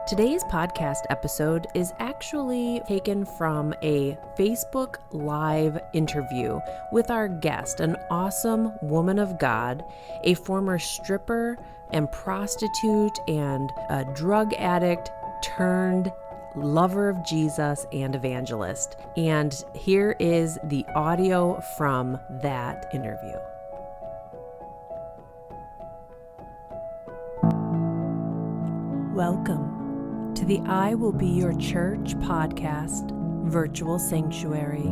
Today's podcast episode is actually taken from a Facebook Live interview with our guest, an awesome woman of God, a former stripper and prostitute and a drug addict turned lover of Jesus and evangelist. And here is the audio from that interview. Welcome to the I Will Be Your Church podcast virtual sanctuary.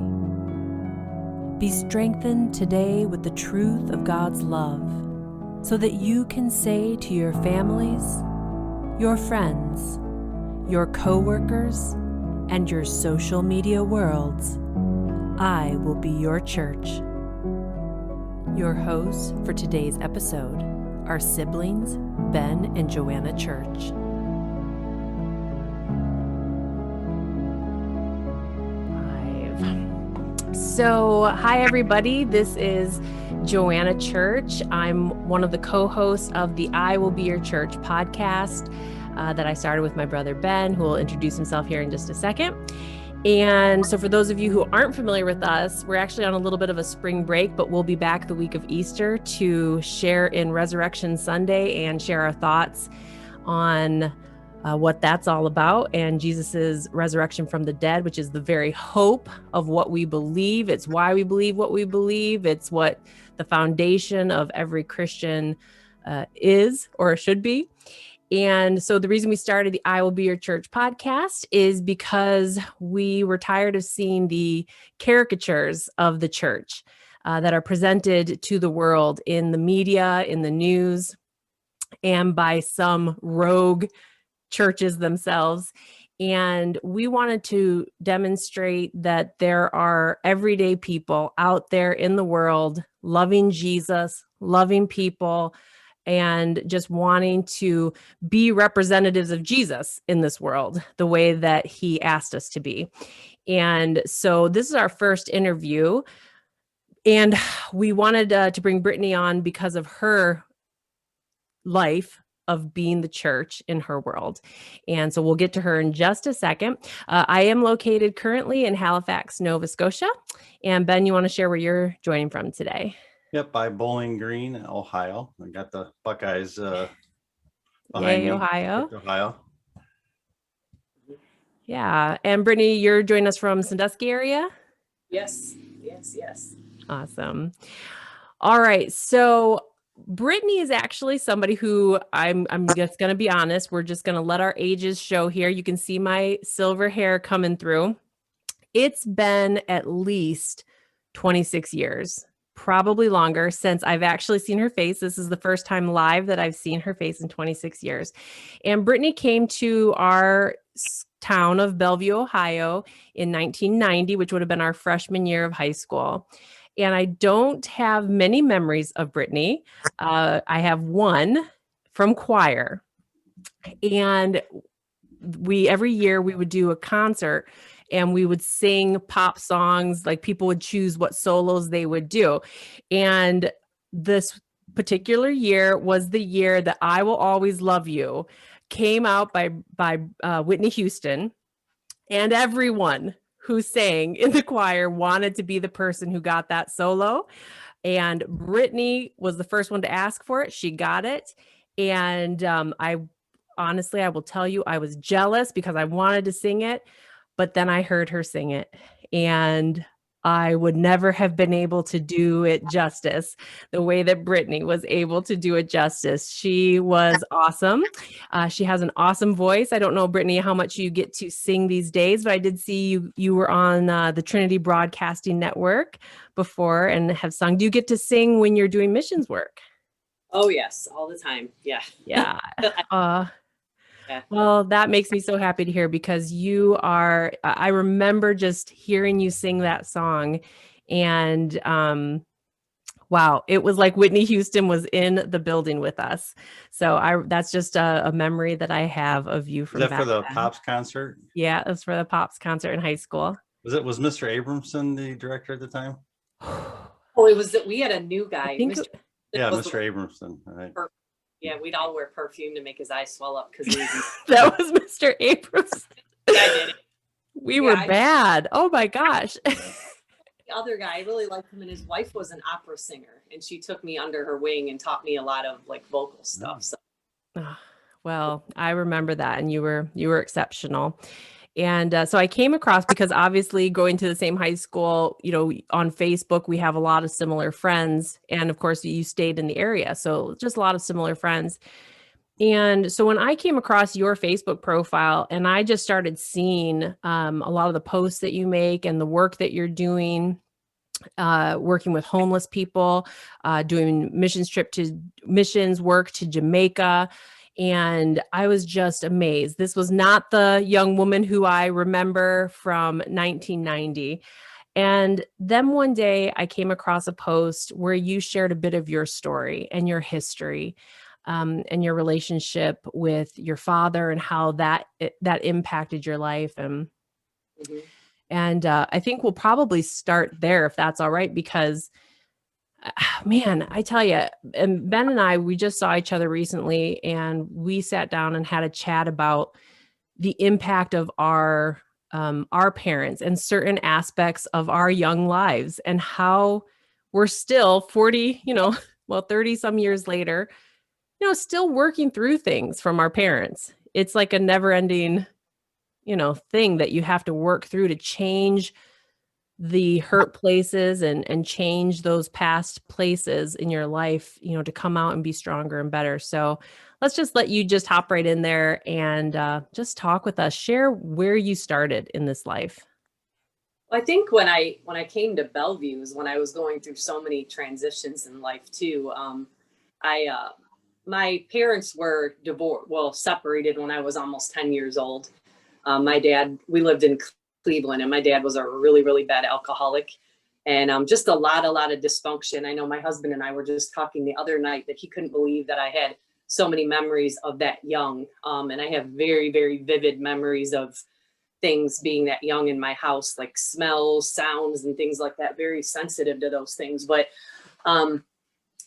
Be strengthened today with the truth of God's love so that you can say to your families, your friends, your co-workers, and your social media worlds, I will be your church. Your hosts for today's episode are siblings Ben and Joanna Church. So, hi everybody, this is Joanna Church. I'm one of the co-hosts of the I Will Be Your Church podcast that I started with my brother Ben, who will introduce himself here in just a second. And so for those of you who aren't familiar with us, we're actually on a little bit of a spring break, but we'll be back the week of Easter to share in Resurrection Sunday and share our thoughts on what that's all about, and Jesus's resurrection from the dead, which is the very hope of what we believe. It's why we believe what we believe. It's what the foundation of every Christian is or should be. And so the reason we started the I Will Be Your Church podcast is because we were tired of seeing the caricatures of the church that are presented to the world in the media, in the news, and by some rogue churches themselves. And we wanted to demonstrate that there are everyday people out there in the world loving Jesus, loving people, and just wanting to be representatives of Jesus in this world, the way that he asked us to be. And so this is our first interview. And we wanted to bring Brittany on because of her life of being the church in her world. And so we'll get to her in just a second. I am located currently in Halifax, Nova Scotia. And Ben, you want to share where you're joining from today? Yep, by Bowling Green, Ohio. I got the Buckeyes behind Yay, me. Ohio. Yeah. And Brittany, you're joining us from Sandusky area? Yes. Awesome. All right. So Brittany is actually somebody who I'm just going to be honest. We're just going to let our ages show here. You can see my silver hair coming through. It's been at least 26 years, probably longer, since I've actually seen her face. This is the first time live that I've seen her face in 26 years. And Brittany came to our town of Bellevue, Ohio in 1990, which would have been our freshman year of high school. And I don't have many memories of Brittany. I have one from choir. And every year we would do a concert and we would sing pop songs, like people would choose what solos they would do. And this particular year was the year that I Will Always Love You came out by Whitney Houston, and everyone who sang in the choir wanted to be the person who got that solo. And Brittany was the first one to ask for it. She got it. And I will tell you, I was jealous because I wanted to sing it, but then I heard her sing it and I would never have been able to do it justice the way that Brittany was able to do it justice. She was awesome. She has an awesome voice. I don't know, Brittany, how much you get to sing these days, but I did see you were on the Trinity Broadcasting Network before and have sung. Do you get to sing when you're doing missions work? Oh, yes, all the time. Yeah. Yeah. Well, that makes me so happy to hear because you are, I remember just hearing you sing that song and wow, it was like Whitney Houston was in the building with us. So that's just a memory that I have of you from back then. Is that for the Pops concert? Yeah, it was for the Pops concert in high school. Was Mr. Abramson the director at the time? Oh, it was that we had a new guy. Mr. Abramson. Right. Yeah, we'd all wear perfume to make his eyes swell up because he was. That was Mr. Abrams. Yeah, I did it. We were bad. Oh my gosh. The other guy, I really liked him, and his wife was an opera singer, and she took me under her wing and taught me a lot of like vocal stuff. So. Well, I remember that, and you were exceptional. And so I came across, because obviously going to the same high school, on Facebook, we have a lot of similar friends. And of course, you stayed in the area. So just a lot of similar friends. And so when I came across your Facebook profile and I just started seeing a lot of the posts that you make and the work that you're doing, working with homeless people, doing missions work to Jamaica. And I was just amazed. This was not the young woman who I remember from 1990. And then one day I came across a post where you shared a bit of your story and your history, and your relationship with your father and how that impacted your life. And I think we'll probably start there, if that's all right, because man, I tell you, and Ben and I, we just saw each other recently, and we sat down and had a chat about the impact of our parents and certain aspects of our young lives, and how we're still 40, 30 some years later, still working through things from our parents. It's like a never ending, thing that you have to work through to change the hurt places and change those past places in your life, to come out and be stronger and better. So let's just let you just hop right in there and just talk with us, share where you started in this life. I think when I came to Bellevue is when I was going through so many transitions in life too. My parents were separated when I was almost 10 years old. We lived in Cleveland, and my dad was a really, really bad alcoholic, and just a lot of dysfunction. I know my husband and I were just talking the other night that he couldn't believe that I had so many memories of that young. And I have very, very vivid memories of things being that young in my house, like smells, sounds, and things like that, very sensitive to those things. But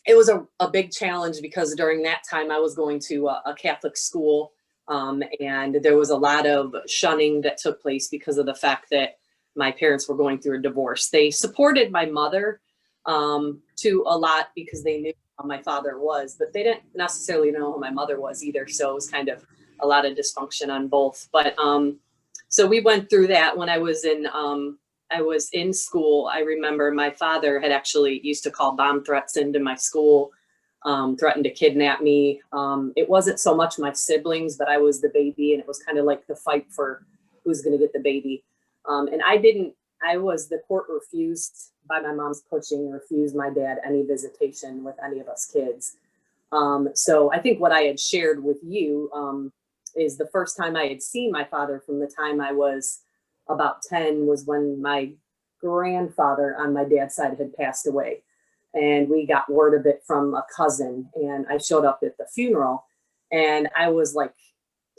it was a big challenge because during that time I was going to a Catholic school. And there was a lot of shunning that took place because of the fact that my parents were going through a divorce. They supported my mother to a lot because they knew how my father was, but they didn't necessarily know who my mother was either. So it was kind of a lot of dysfunction on both. But so we went through that when I was in school. I remember my father had actually used to call bomb threats into my school. Threatened to kidnap me. It wasn't so much my siblings, but I was the baby, and it was kind of like the fight for who's going to get the baby. And the court refused, by my mom's pushing, refused my dad any visitation with any of us kids. So I think what I had shared with you is the first time I had seen my father from the time I was about 10 was when my grandfather on my dad's side had passed away. And we got word of it from a cousin, and I showed up at the funeral, and I was like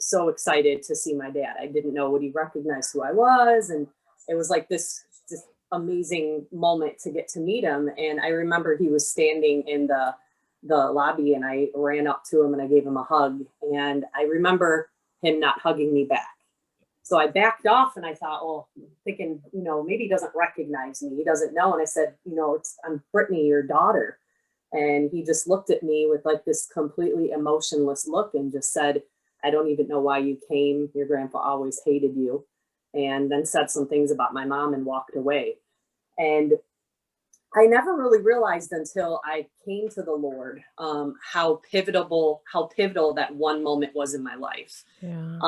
so excited to see my dad. I didn't know, would he recognize who I was? And it was like this amazing moment to get to meet him. And I remember he was standing in the lobby, and I ran up to him and I gave him a hug. And I remember him not hugging me back. So I backed off, and I thought, thinking, maybe he doesn't recognize me. He doesn't know. And I said, I'm Brittany, your daughter. And he just looked at me with like this completely emotionless look and just said, I don't even know why you came. Your grandpa always hated you. And then said some things about my mom and walked away. And I never really realized until I came to the Lord how pivotal that one moment was in my life. Yeah.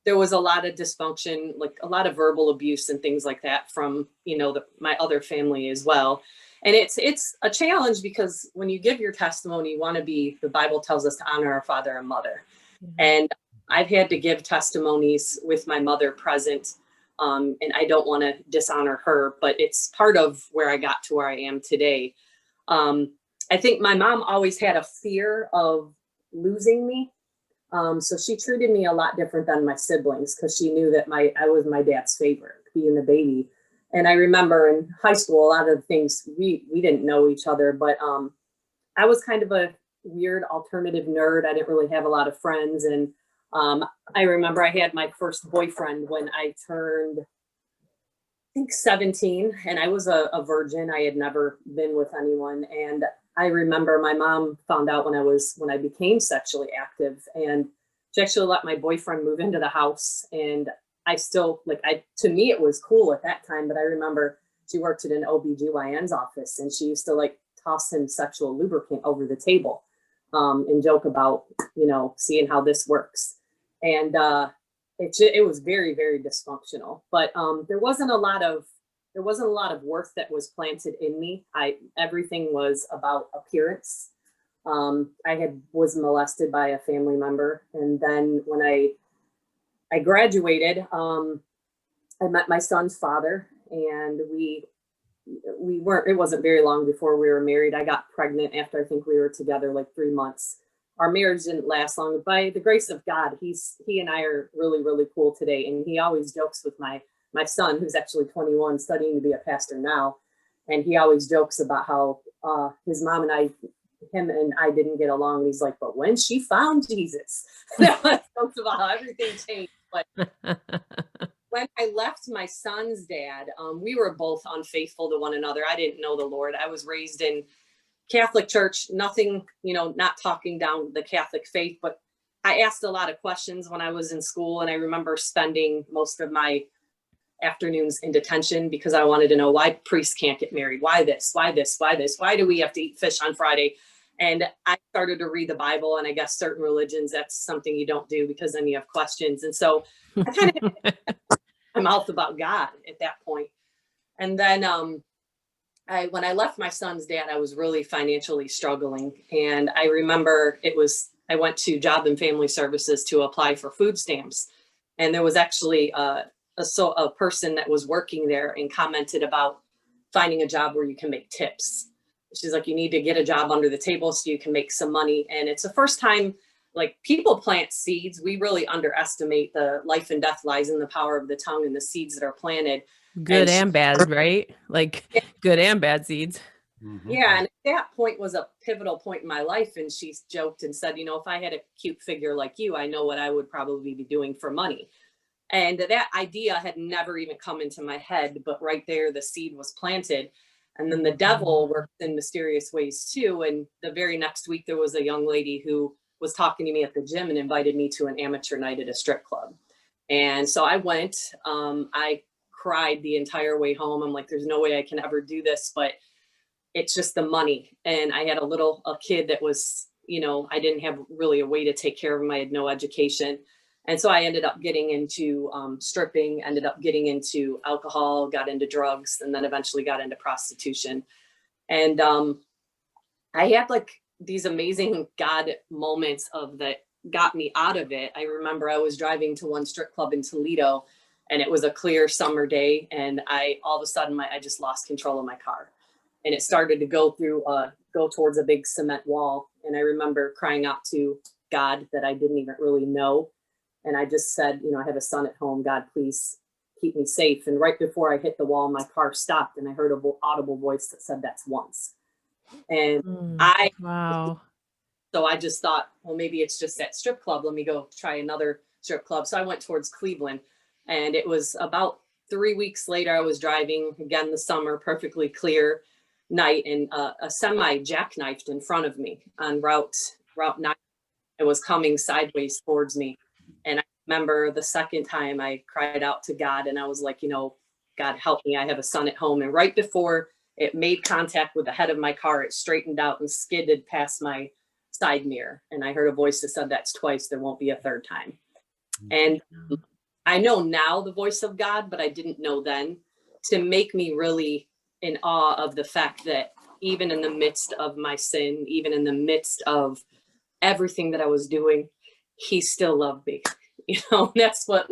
There was a lot of dysfunction, like a lot of verbal abuse and things like that from, my other family as well. And it's a challenge because when you give your testimony, you want to the Bible tells us to honor our father and mother. Mm-hmm. And I've had to give testimonies with my mother present. And I don't want to dishonor her, but it's part of where I got to where I am today. I think my mom always had a fear of losing me. So she treated me a lot different than my siblings because she knew that I was my dad's favorite, being the baby. And I remember in high school, a lot of things, we didn't know each other, but I was kind of a weird alternative nerd. I didn't really have a lot of friends. And I remember I had my first boyfriend when I turned, I think 17, and I was a virgin. I had never been with anyone. And I remember my mom found out when I became sexually active, and she actually let my boyfriend move into the house. And I still, to me, it was cool at that time, but I remember she worked at an OBGYN's office, and she used to like toss him sexual lubricant over the table and joke about, seeing how this works. And it was very, very dysfunctional, but there wasn't a lot of worth that was planted in me. Everything was about appearance. I was molested by a family member. And then when I graduated, I met my son's father, and it wasn't very long before we were married. I got pregnant after I think we were together like 3 months. Our marriage didn't last long. By the grace of God, he and I are really, really cool today. And he always jokes with my son, who's actually 21, studying to be a pastor now. And he always jokes about how his mom and him and I didn't get along. And he's like, but when she found Jesus, jokes about how everything changed. But when I left my son's dad, we were both unfaithful to one another. I didn't know the Lord. I was raised in Catholic church, nothing, not talking down the Catholic faith, but I asked a lot of questions when I was in school. And I remember spending most of my afternoons in detention because I wanted to know why priests can't get married. Why this? Why this? Why this? Why do we have to eat fish on Friday? And I started to read the Bible, and I guess certain religions, that's something you don't do because then you have questions. And so I kind of had my mouth about God at that point. And then when I left my son's dad, I was really financially struggling. And I remember I went to Job and Family Services to apply for food stamps. And there was actually a person that was working there and commented about finding a job where you can make tips. She's like, you need to get a job under the table so you can make some money. And it's the first time, like, people plant seeds. We really underestimate the life and death lies in the power of the tongue and the seeds that are planted. Good and bad, right? Like good and bad seeds. Mm-hmm. Yeah. And at that point was a pivotal point in my life. And she joked and said, if I had a cute figure like you, I know what I would probably be doing for money. And that idea had never even come into my head, but right there, the seed was planted. And then the devil works in mysterious ways too. And the very next week, there was a young lady who was talking to me at the gym and invited me to an amateur night at a strip club. And so I went. I cried the entire way home. I'm like, there's no way I can ever do this, but it's just the money. And I had a kid that was, I didn't have really a way to take care of him. I had no education. And so I ended up getting into stripping, ended up getting into alcohol, got into drugs, and then eventually got into prostitution. And I had like these amazing God moments that got me out of it. I remember I was driving to one strip club in Toledo, and it was a clear summer day. And all of a sudden, I just lost control of my car. And it started to go towards a big cement wall. And I remember crying out to God that I didn't even really know. And I just said, I have a son at home. God, please keep me safe. And right before I hit the wall, my car stopped, and I heard an audible voice that said, that's once. And wow. So I just thought, well, maybe it's just that strip club. Let me go try another strip club. So I went towards Cleveland, and it was about 3 weeks later, I was driving again, the summer, perfectly clear night, and a semi jackknifed in front of me on Route 9. It was coming sideways towards me. And I remember the second time I cried out to God, and I was like, God, help me. I have a son at home. And right before it made contact with the head of my car, it straightened out and skidded past my side mirror. And I heard a voice that said, that's twice. There won't be a third time. And I know now the voice of God, but I didn't know then, to make me really in awe of the fact that even in the midst of my sin, even in the midst of everything that I was doing, he still loved me. That's what,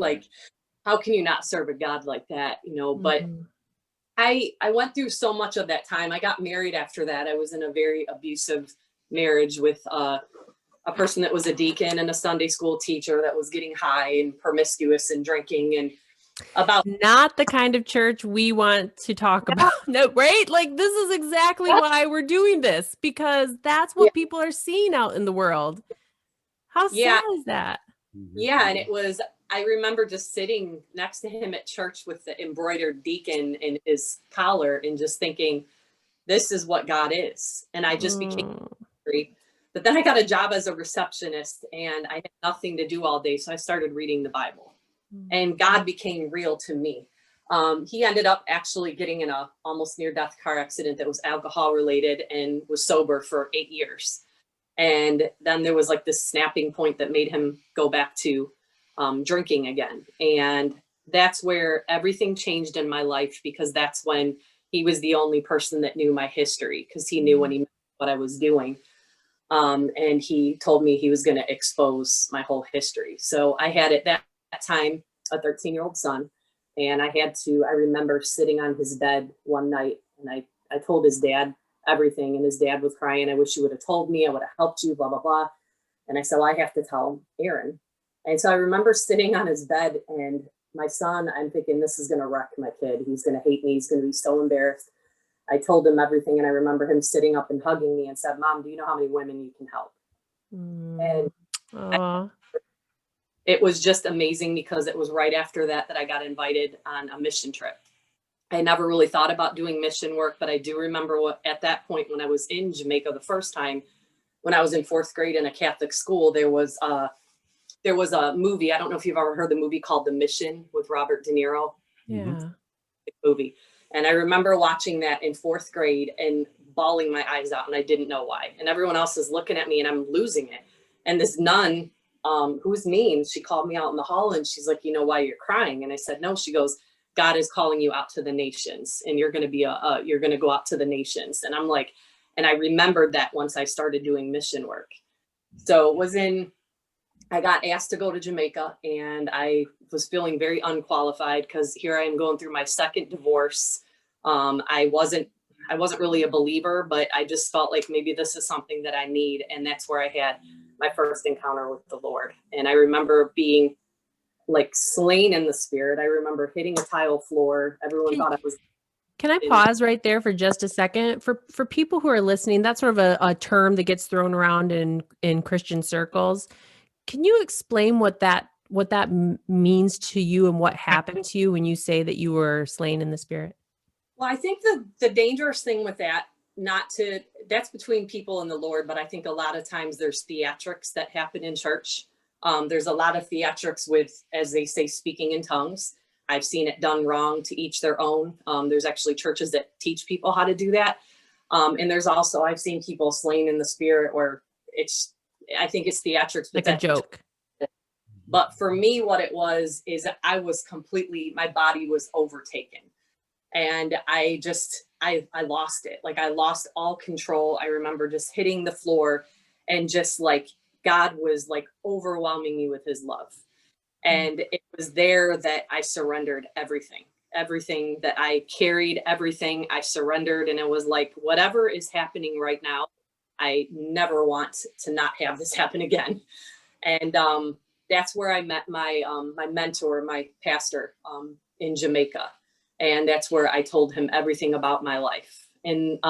how can you not serve a God like that? But I went through so much of that time. I got married after that. I was in a very abusive marriage with a person that was a deacon and a Sunday school teacher that was getting high and promiscuous and drinking. And about. Not the kind of church we want to talk about. No, right? Like, this is exactly why we're doing this, because that's what people are seeing out in the world. How Yeah. sad is that? Yeah, and it was, I remember just sitting next to him at church with the embroidered deacon in his collar and just thinking, this is what God is. And I just became angry. But then I got a job as a receptionist and I had nothing to do all day. So I started reading the Bible and God became real to me. He ended up actually getting in a almost near death car accident that was alcohol related and was sober for 8 years. And then there was like this snapping point that made him go back to drinking again. And that's where everything changed in my life, because that's when he was the only person that knew my history, because he knew when he knew what I was doing. And he told me he was going to expose my whole history. So I had at that time a 13-year-old son. And I remember sitting on his bed one night and I told his dad everything. And his dad was crying. I wish you would have told me. I would have helped you, blah, blah, blah. And I said, well, I have to tell Aaron. And so I remember sitting on his bed and my son, I'm thinking, this is going to wreck my kid. He's going to hate me. He's going to be so embarrassed. I told him everything. And I remember him sitting up and hugging me and said, Mom, do you know how many women you can help? And it was just amazing, because it was right after that I got invited on a mission trip. I never really thought about doing mission work, but I do remember at that point when I was in Jamaica the first time, when I was in 4th grade in a Catholic school, there was a movie. I don't know if you've ever heard the movie called The Mission with Robert De Niro. Yeah. Movie. And I remember watching that in 4th grade and bawling my eyes out, and I didn't know why. And everyone else is looking at me and I'm losing it. And this nun, who's mean, she called me out in the hall and she's like, you know why you're crying? And I said, no. She goes, God is calling you out to the nations, and you're going to be you're going to go out to the nations. And I'm like, and I remembered that once I started doing mission work. So I got asked to go to Jamaica, and I was feeling very unqualified because here I am going through my second divorce. I wasn't really a believer, but I just felt like maybe this is something that I need. And that's where I had my first encounter with the Lord. And I remember being like slain in the spirit. I remember hitting a tile floor. Everyone thought I was. Can I pause right there for just a second? For people who are listening, that's sort of a term that gets thrown around in Christian circles. Can you explain what that means to you and what happened to you when you say that you were slain in the spirit? Well, I think the dangerous thing with that, that's between people and the Lord, but I think a lot of times there's theatrics that happen in church. There's a lot of theatrics with, as they say, speaking in tongues. I've seen it done wrong, to each their own. There's actually churches that teach people how to do that. And there's also, I've seen people slain in the spirit where I think it's theatrics. Like a joke. But for me, what it was is I was my body was overtaken. And I lost it. Like I lost all control. I remember just hitting the floor and just like God was like overwhelming me with his love. And it was there that I surrendered everything that I carried, everything I surrendered. And it was like, whatever is happening right now, I never want to not have this happen again. And that's where I met my mentor, my pastor in Jamaica. And that's where I told him everything about my life. And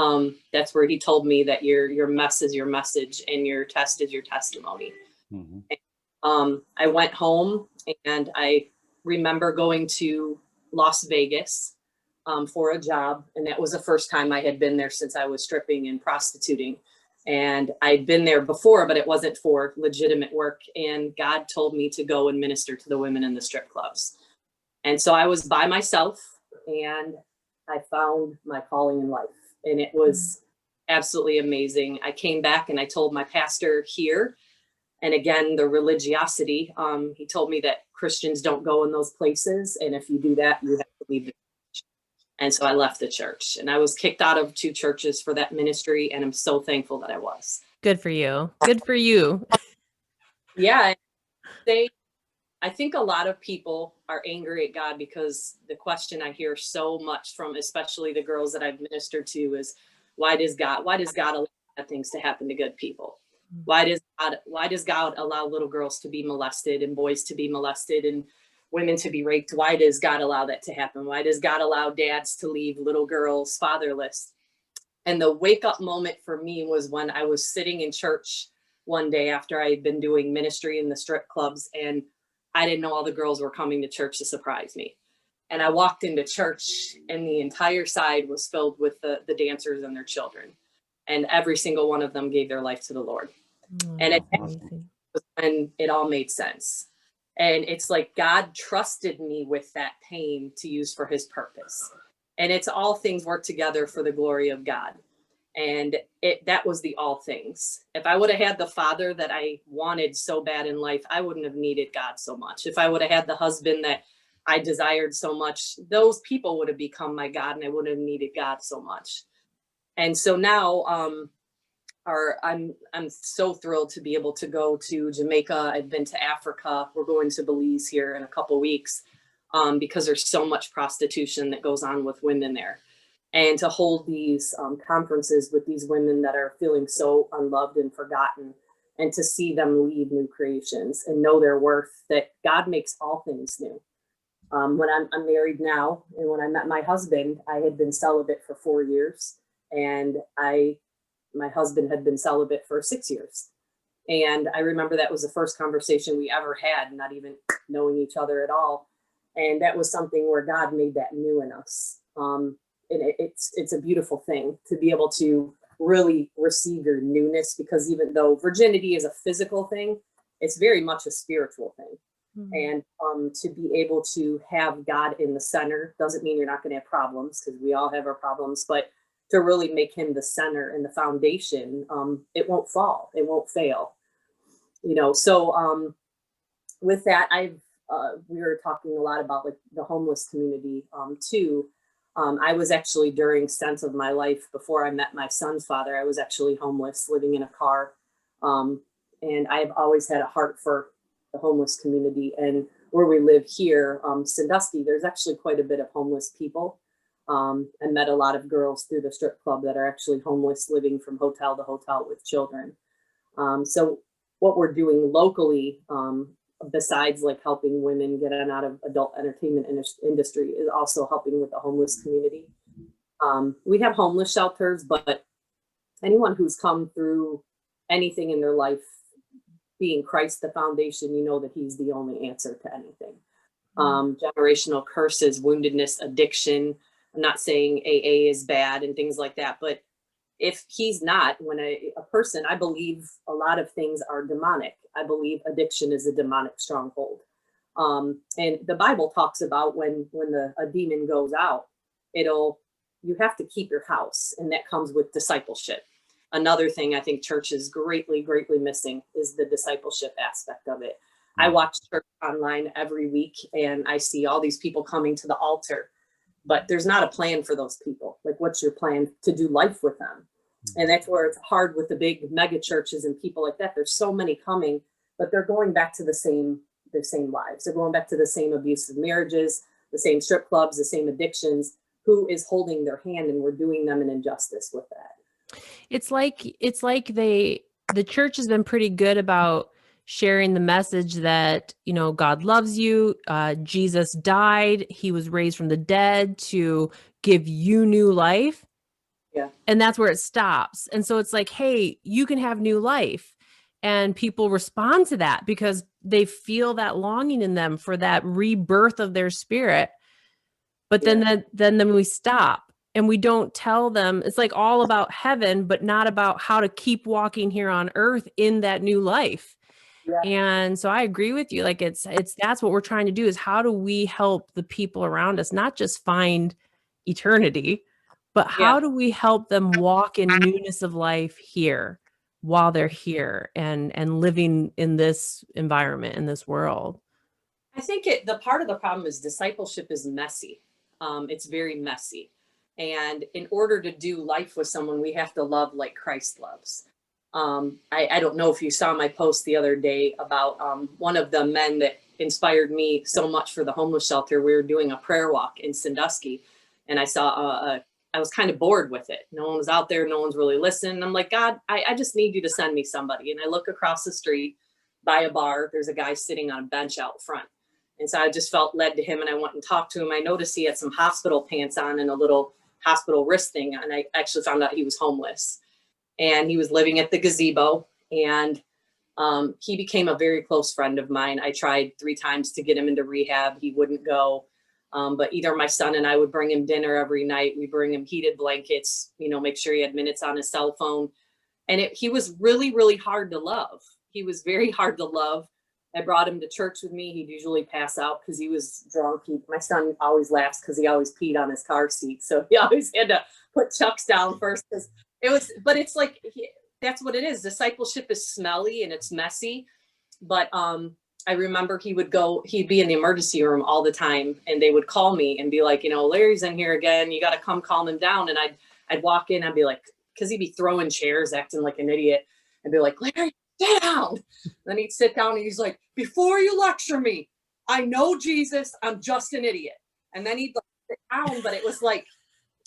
that's where he told me that your mess is your message and your test is your testimony. Mm-hmm. And, I went home and I remember going to Las Vegas for a job. And that was the first time I had been there since I was stripping and prostituting. And I'd been there before, but it wasn't for legitimate work. And God told me to go and minister to the women in the strip clubs. And so I was by myself and I found my calling in life. And it was absolutely amazing. I came back and I told my pastor here, and again, the religiosity, he told me that Christians don't go in those places. And if you do that, you have to leave the church. And so I left the church and I was kicked out of 2 churches for that ministry. And I'm so thankful that I was. Good for you. Good for you. Yeah. I think a lot of people are angry at God because the question I hear so much from, especially the girls that I've ministered to, is why does God allow bad things to happen to good people? Why does God allow little girls to be molested and boys to be molested? And women to be raped. Why does God allow that to happen? Why does God allow dads to leave little girls fatherless? And the wake up moment for me was when I was sitting in church one day after I had been doing ministry in the strip clubs, and I didn't know all the girls were coming to church to surprise me. And I walked into church and the entire side was filled with the dancers and their children. And every single one of them gave their life to the Lord. Oh, And it amazing. was when it all made sense. And it's like God trusted me with that pain to use for his purpose. And it's all things work together for the glory of God. And that was the all things. If I would have had the father that I wanted so bad in life, I wouldn't have needed God so much. If I would have had the husband that I desired so much, those people would have become my God, and I wouldn't have needed God so much. And so now I'm so thrilled to be able to go to Jamaica. I've been to Africa. We're going to Belize here in a couple of weeks because there's so much prostitution that goes on with women there. And to hold these conferences with these women that are feeling so unloved and forgotten, and to see them lead new creations and know their worth, that God makes all things new. When I'm married now, and when I met my husband, I had been celibate for 4 years, and my husband had been celibate for 6 years. And I remember that was the first conversation we ever had, not even knowing each other at all. And that was something where God made that new in us. And it's a beautiful thing to be able to really receive your newness, because even though virginity is a physical thing, it's very much a spiritual thing. Mm-hmm. And to be able to have God in the center doesn't mean you're not going to have problems, because we all have our problems, but to really make him the center and the foundation, it won't fall, it won't fail. So with that, we were talking a lot about like the homeless community too. I was actually, during stints of my life before I met my son's father, I was actually homeless, living in a car. And I've always had a heart for the homeless community. And where we live here, Sandusky, there's actually quite a bit of homeless people. I met a lot of girls through the strip club that are actually homeless, living from hotel to hotel with children. So what we're doing locally, besides like helping women get in out of adult entertainment industry, is also helping with the homeless community. We have homeless shelters, but anyone who's come through anything in their life, being Christ the foundation, you know that he's the only answer to anything. Generational curses, woundedness, addiction. I'm not saying AA is bad and things like that, but if he's not, when a person, I believe a lot of things are demonic. I believe addiction is a demonic stronghold. And the Bible talks about when a demon goes out, you have to keep your house, and that comes with discipleship. Another thing I think church is greatly, greatly missing is the discipleship aspect of it. I watch church online every week, and I see all these people coming to the altar, but there's not a plan for those people. Like, what's your plan to do life with them? And that's where it's hard with the big mega churches and people like that. There's so many coming, but they're going back to the same lives. They're going back to the same abusive marriages, the same strip clubs, the same addictions. Who is holding their hand? And we're doing them an injustice with that. It's like the church has been pretty good about sharing the message that, God loves you. Jesus died. He was raised from the dead to give you new life. Yeah. And that's where it stops. And so it's like, hey, you can have new life. And people respond to that because they feel that longing in them for that rebirth of their spirit. But then we stop and we don't tell them. It's like all about heaven, but not about how to keep walking here on earth in that new life. Yeah. And so I agree with you. Like that's what we're trying to do, is how do we help the people around us, not just find eternity, but how do we help them walk in newness of life here while they're here and living in this environment, in this world? I think the part of the problem is discipleship is messy. It's very messy. And in order to do life with someone, we have to love like Christ loves. I don't know if you saw my post the other day about one of the men that inspired me so much for the homeless shelter. We were doing a prayer walk in Sandusky, and I saw I was kind of bored with it. No one was out there. No one's really listening. I'm like, God, I just need you to send me somebody. And I look across the street by a bar. There's a guy sitting on a bench out front. And so I just felt led to him, and I went and talked to him. I noticed he had some hospital pants on and a little hospital wrist thing. And I actually found out he was homeless, and he was living at the gazebo. And he became a very close friend of mine. I tried 3 times to get him into rehab. He wouldn't go. But either my son and I would bring him dinner every night. We bring him heated blankets, make sure he had minutes on his cell phone. And he was really, really hard to love. He was very hard to love. I brought him to church with me. He'd usually pass out because he was drunk. My son always laughs because he always peed on his car seat. So he always had to put Chuck's down first. But it's like, that's what it is. Discipleship is smelly and it's messy. But I remember he'd be in the emergency room all the time, and they would call me and be like, Larry's in here again. You got to come calm him down. And I'd walk in, I'd be like, because he'd be throwing chairs, acting like an idiot. I'd be like, Larry, get down. Then he'd sit down and he's like, before you lecture me, I know Jesus, I'm just an idiot. And then he'd sit down, but it was like,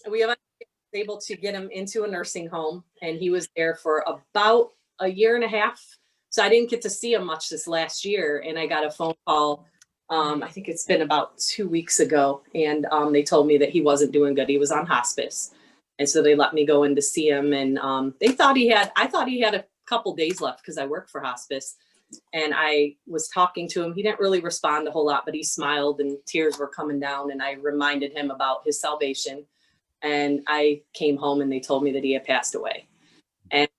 we eventually was able to get him into a nursing home, and he was there for about a year and a half. So I didn't get to see him much this last year. And I got a phone call, I think it's been about 2 weeks ago. And they told me that he wasn't doing good. He was on hospice. And so they let me go in to see him. And I thought he had a couple days left because I work for hospice. And I was talking to him. He didn't really respond a whole lot, but he smiled and tears were coming down. And I reminded him about his salvation. And I came home and they told me that he had passed away. And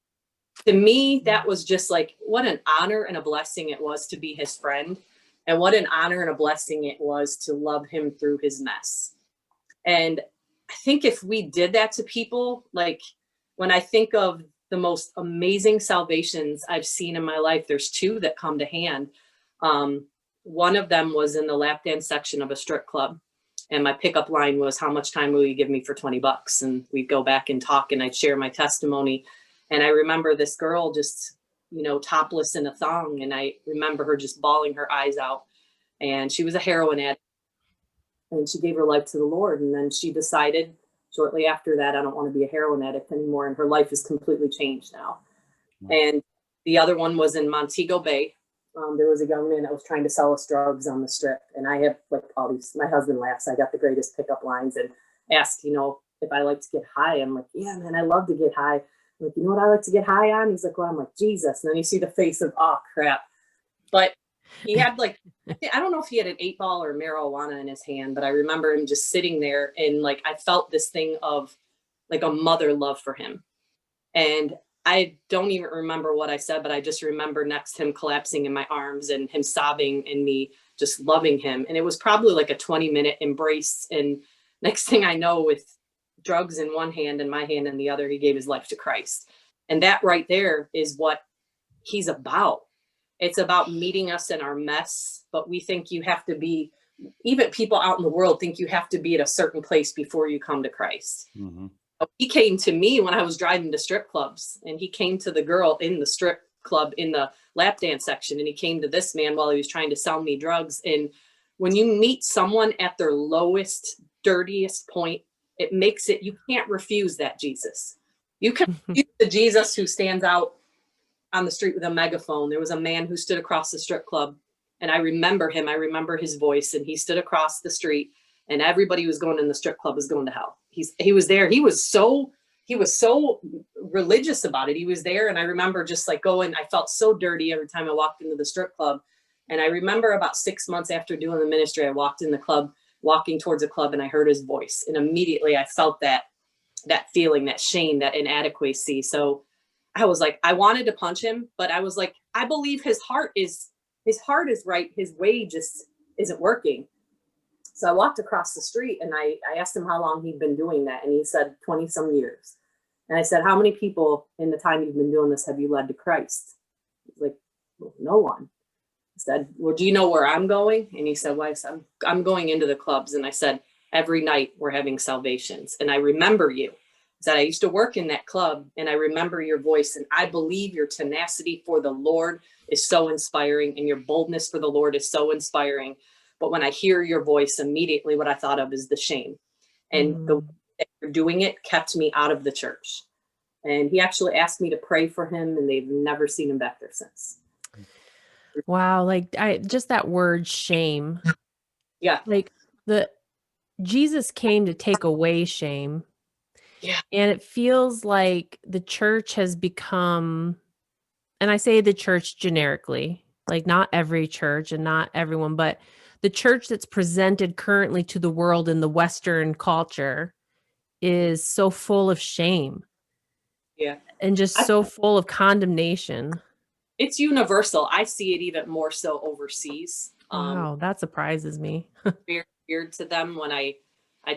to me, that was just like, what an honor and a blessing it was to be his friend. And what an honor and a blessing it was to love him through his mess. And I think if we did that to people, like when I think of the most amazing salvations I've seen in my life, there's 2 that come to hand. One of them was in the lap dance section of a strip club. And my pickup line was, how much time will you give me for $20? And we'd go back and talk, and I'd share my testimony. And I remember this girl just, topless in a thong. And I remember her just bawling her eyes out. And she was a heroin addict. And she gave her life to the Lord. And then she decided shortly after that, I don't want to be a heroin addict anymore. And her life is completely changed now. And the other one was in Montego Bay. There was a young man that was trying to sell us drugs on the strip. And I have like all these, my husband laughs, I got the greatest pickup lines, and asked, if I like to get high. I'm like, yeah, man, I love to get high. I'm like, you know what I like to get high on? He's like, well, I'm like, Jesus. And then you see the face of, oh crap. But he had like, I don't know if he had an 8-ball or marijuana in his hand, but I remember him just sitting there, and like, I felt this thing of like a mother love for him. And I don't even remember what I said, but I just remember next to him collapsing in my arms and him sobbing and me just loving him. And it was probably like a 20-minute embrace. And next thing I know, with drugs in one hand and my hand in the other, he gave his life to Christ. And that right there is what he's about. It's about meeting us in our mess, but we think you have to be, even people out in the world think you have to be at a certain place before you come to Christ. Mm-hmm. He came to me when I was driving to strip clubs, and he came to the girl in the strip club in the lap dance section. And he came to this man while he was trying to sell me drugs. And when you meet someone at their lowest, dirtiest point, it makes it, you can't refuse that Jesus. You can refuse the Jesus who stands out on the street with a megaphone. There was a man who stood across the strip club, and I remember him. I remember his voice, and he stood across the street, and everybody who was going in the strip club was going to hell. He was there. He was so religious about it. He was there. And I remember just like going, I felt so dirty every time I walked into the strip club. And I remember about 6 months after doing the ministry, I walked in the club, walking towards a club, and I heard his voice. And immediately I felt that feeling, that shame, that inadequacy. So I was like, I wanted to punch him, but I was like, I believe his heart is right. His way just isn't working. So I walked across the street, and I asked him how long he'd been doing that. And he said 20 some years. And I said, how many people in the time you've been doing this have you led to Christ? He's like, well, no one. I said, well, do you know where I'm going? And he said, well, I said, I'm going into the clubs. And I said, every night we're having salvations. And I remember you. I said, I used to work in that club, and I remember your voice. And I believe your tenacity for the Lord is so inspiring, and your boldness for the Lord is so inspiring. But when I hear your voice, immediately what I thought of is the shame. And the way that you're doing it kept me out of the church. And he actually asked me to pray for him, and they've never seen him back there since. Wow. Like just that word shame, Yeah. Like the Jesus came to take away shame. Yeah. And it feels like the church has become, and I say the church generically, like not every church and not everyone, but the church that's presented currently to the world in the Western culture is so full of shame Yeah. and just so full of condemnation. It's universal. I see it even more so overseas. Wow, that surprises me. Very weird to them when I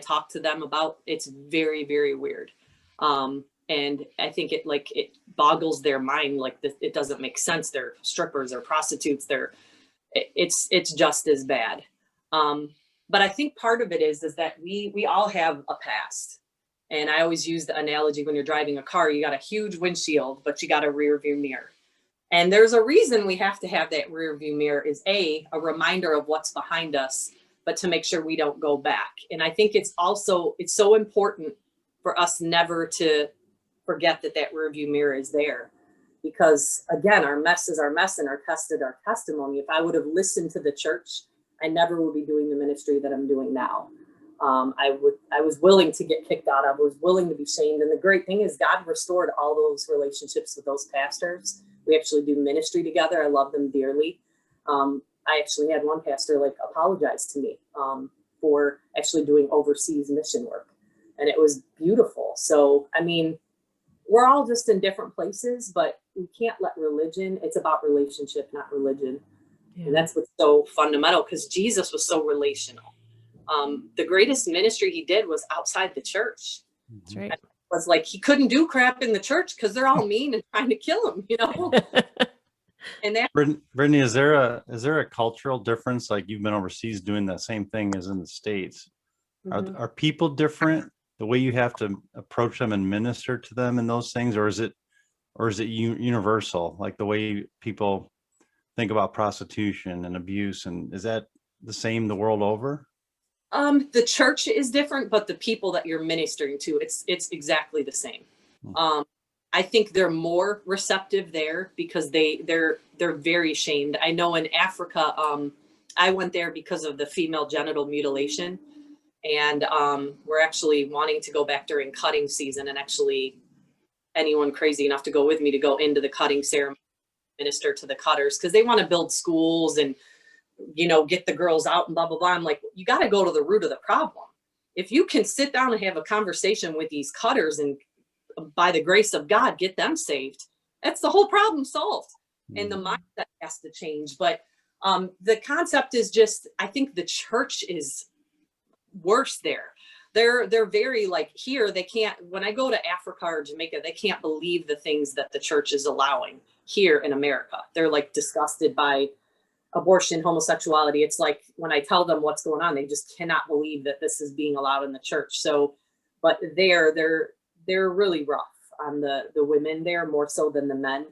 talk to them about it's very, very weird. And I think it boggles their mind. Like it doesn't make sense. They're strippers or prostitutes. It's just as bad. But I think part of it is that we all have a past. And I always use the analogy when you're driving a car, you got a huge windshield, but you got a rear view mirror. And there's a reason we have to have that rear view mirror is a reminder of what's behind us, but to make sure we don't go back. And I think it's so important for us never to forget that rear view mirror is there. Because again, our mess is our mess and our test is our testimony. If I would have listened to the church, I never would be doing the ministry that I'm doing now. I was willing to get kicked out. I was willing to be shamed. And the great thing is God restored all those relationships with those pastors. We actually do ministry together. I love them dearly. I actually had one pastor apologize to me for actually doing overseas mission work. And it was beautiful. So, I mean, we're all just in different places, but we can't let religion, it's about relationship, not religion. Yeah. And that's what's so fundamental because Jesus was so relational. The greatest ministry he did was outside the church. That's right. It was like he couldn't do crap in the church because they're all mean and trying to kill him, you know? And that Brittany, is there a cultural difference? Like you've been overseas doing that same thing as in the States. Mm-hmm. Are people different? The way you have to approach them and minister to them and those things, or is it universal? Like the way people think about prostitution and abuse, and is that the same the world over? The church is different, but the people that you're ministering to, it's exactly the same. I think they're more receptive there because they're very shamed. I know in Africa, I went there because of the female genital mutilation. And we're actually wanting to go back during cutting season, and actually anyone crazy enough to go with me to go into the cutting ceremony, minister to the cutters, because they want to build schools and, you know, get the girls out and blah, blah, blah. I'm like, you got to go to the root of the problem. If you can sit down and have a conversation with these cutters and by the grace of God, get them saved, that's the whole problem solved. And the mindset has to change. But the concept is just, I think the church is worse there. They're very here, they can't, when I go to Africa or Jamaica, they can't believe the things that the church is allowing here in America. They're disgusted by abortion, homosexuality. It's like when I tell them what's going on, they just cannot believe that this is being allowed in the church. So, but they're really rough on the women there more so than the men.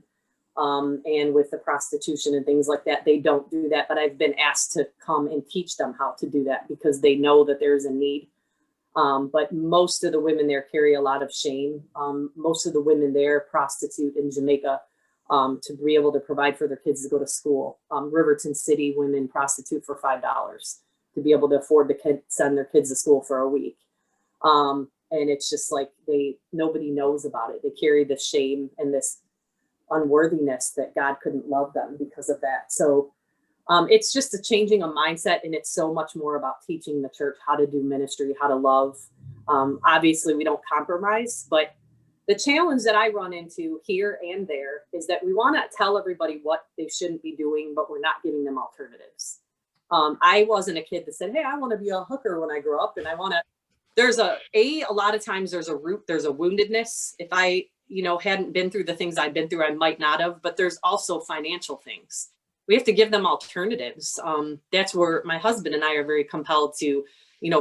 And with the prostitution and things like that, they don't do that. But I've been asked to come and teach them how to do that because they know that there's a need. But most of the women there carry a lot of shame. Most of the women there prostitute in Jamaica to be able to provide for their kids to go to school. Riverton City women prostitute for $5 to be able to afford to send their kids to school for a week. And it's just nobody knows about it. They carry the shame and this unworthiness that God couldn't love them because of that. So it's just a changing a mindset, and it's so much more about teaching the church how to do ministry, how to love. Obviously we don't compromise, but the challenge that I run into here and there is that we want to tell everybody what they shouldn't be doing, but we're not giving them alternatives. I wasn't a kid that said, hey, I want to be a hooker when I grow up, and I want to, there's a lot of times there's a root, there's a woundedness. If I hadn't been through the things I've been through, I might not have, but there's also financial things. We have to give them alternatives. That's where my husband and I are very compelled to,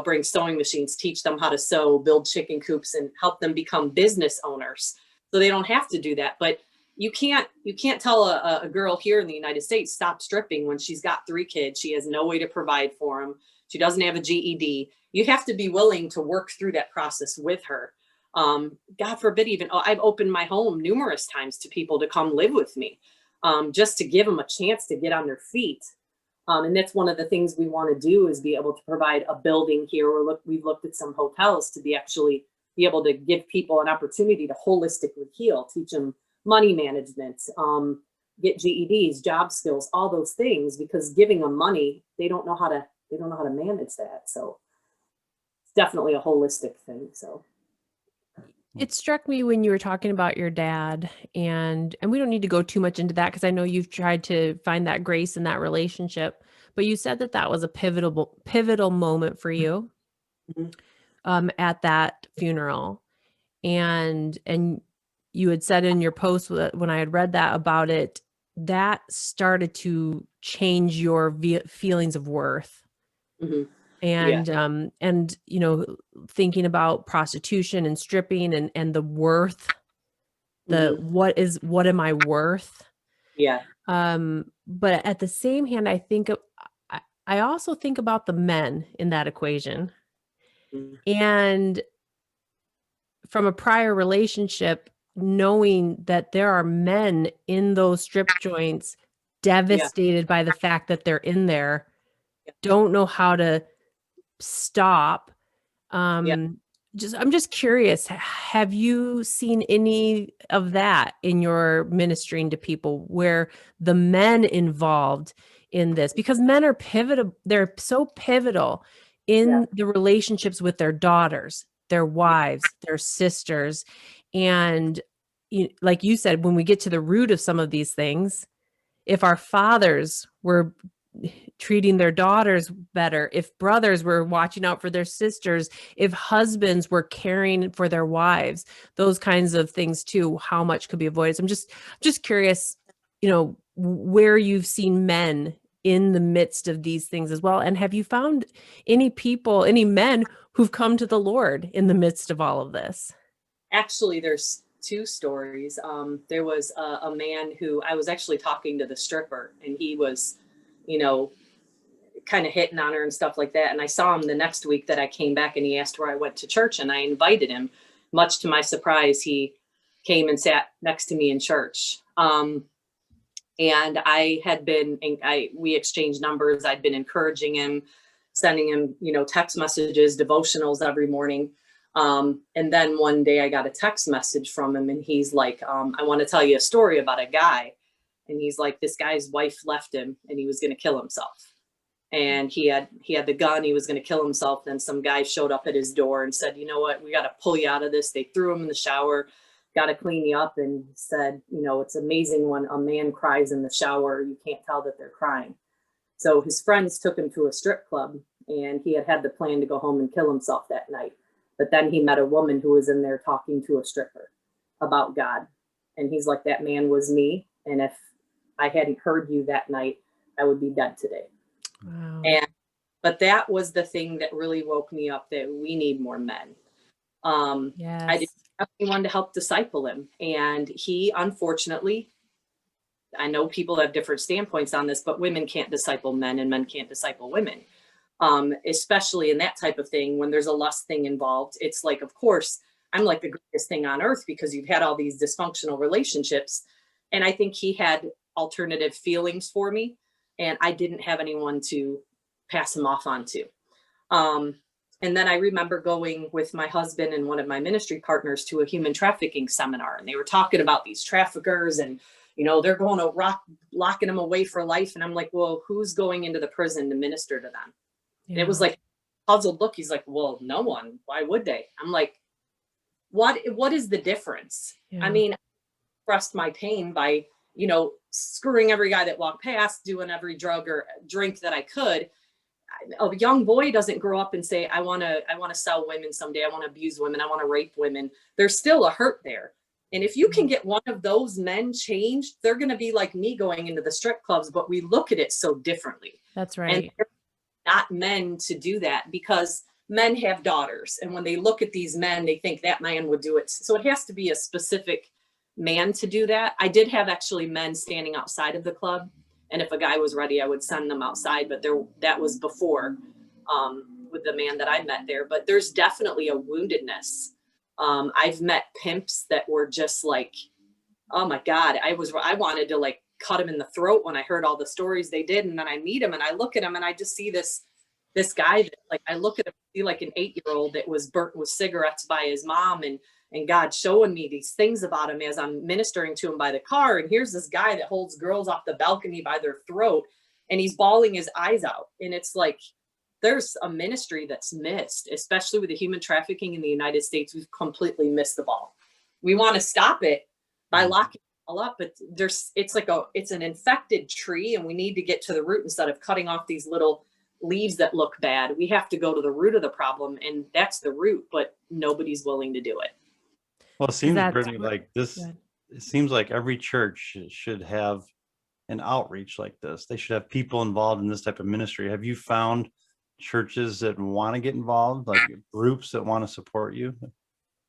bring sewing machines, teach them how to sew, build chicken coops, and help them become business owners so they don't have to do that. But you can't tell a girl here in the United States, stop stripping when she's got 3 kids. She has no way to provide for them. She doesn't have a GED. You have to be willing to work through that process with her. God forbid, I've opened my home numerous times to people to come live with me, just to give them a chance to get on their feet. And that's one of the things we want to do, is be able to provide a building here. We've looked at some hotels to be able to give people an opportunity to holistically heal, teach them money management, get GEDs, job skills, all those things, because giving them money, they don't know how to manage that. So it's definitely a holistic thing. So It struck me when you were talking about your dad, and we don't need to go too much into that because I know you've tried to find that grace in that relationship, but you said that was a pivotal moment for you at that funeral. And you had said in your post when I had read that about it, that started to change your feelings of worth. Mhm. And you know, thinking about prostitution and stripping and the worth, what am I worth? Yeah. But at the same hand, I also think about the men in that equation. Mhm. And from a prior relationship, knowing that there are men in those strip joints devastated by the fact that they're in there, don't know how to stop. I'm just curious, have you seen any of that in your ministering to people where the men involved in this, because men are pivotal, they're so pivotal in the relationships with their daughters, their wives, their sisters. And like you said, when we get to the root of some of these things, if our fathers were treating their daughters better, if brothers were watching out for their sisters, if husbands were caring for their wives, those kinds of things too, how much could be avoided. So I'm just curious, where you've seen men in the midst of these things as well. And have you found any men who've come to the Lord in the midst of all of this? Actually, there's two stories. There was a man who I was actually talking to the stripper, and he was, kind of hitting on her and stuff like that. And I saw him the next week that I came back, and he asked where I went to church, and I invited him. Much to my surprise, he came and sat next to me in church. And we exchanged numbers. I'd been encouraging him, sending him, text messages, devotionals every morning. And then one day I got a text message from him, and he's like, I want to tell you a story about a guy. And he's like, this guy's wife left him, and he was going to kill himself. And he had the gun. He was going to kill himself. Then some guy showed up at his door and said, you know what, we got to pull you out of this. They threw him in the shower, got to clean you up, and said, it's amazing when a man cries in the shower, you can't tell that they're crying. So his friends took him to a strip club, and he had the plan to go home and kill himself that night. But then he met a woman who was in there talking to a stripper about God. And he's like, that man was me. And if I hadn't heard you that night, I would be dead today. Wow. But that was the thing that really woke me up, that we need more men. Yes. I didn't have anyone to help disciple him. And he, unfortunately, I know people have different standpoints on this, but women can't disciple men and men can't disciple women. Especially in that type of thing, when there's a lust thing involved. It's like, of course, I'm like the greatest thing on earth because you've had all these dysfunctional relationships. And I think he had alternative feelings for me, and I didn't have anyone to pass him off onto. And then I remember going with my husband and one of my ministry partners to a human trafficking seminar, and they were talking about these traffickers, and they're going to locking them away for life. And I'm like, well, who's going into the prison to minister to them? And it was like a puzzled look. He's like, well, no one. Why would they? I'm like, what is the difference? Yeah. I mean, I expressed my pain by, screwing every guy that walked past, doing every drug or drink that I could. A young boy doesn't grow up and say, I want to sell women someday. I want to abuse women. I want to rape women. There's still a hurt there. And if you can get one of those men changed, they're going to be like me going into the strip clubs, but we look at it so differently. That's right. And they're not men to do that, because men have daughters. And when they look at these men, they think that man would do it. So it has to be a specific man to do that. I did have actually men standing outside of the club. And if a guy was ready, I would send them outside. But that was before with the man that I met there. But there's definitely a woundedness. I've met pimps that were just like, oh my God, I wanted to like cut him in the throat when I heard all the stories they did. And then I meet him and I look at him and I just see this guy that, like, I look at him, see like an 8-year-old that was burnt with cigarettes by his mom, and God showing me these things about him as I'm ministering to him by the car. And here's this guy that holds girls off the balcony by their throat, and he's bawling his eyes out. And it's like, there's a ministry that's missed, especially with the human trafficking in the United States. We've completely missed the ball. We want to stop it by locking it all up, but it's an infected tree, and we need to get to the root instead of cutting off these little leaves that look bad. We have to go to the root of the problem, and that's the root, but nobody's willing to do it. Well, it seems pretty like this. It seems like every church should have an outreach like this. They should have people involved in this type of ministry. Have you found churches that want to get involved, like groups that want to support you?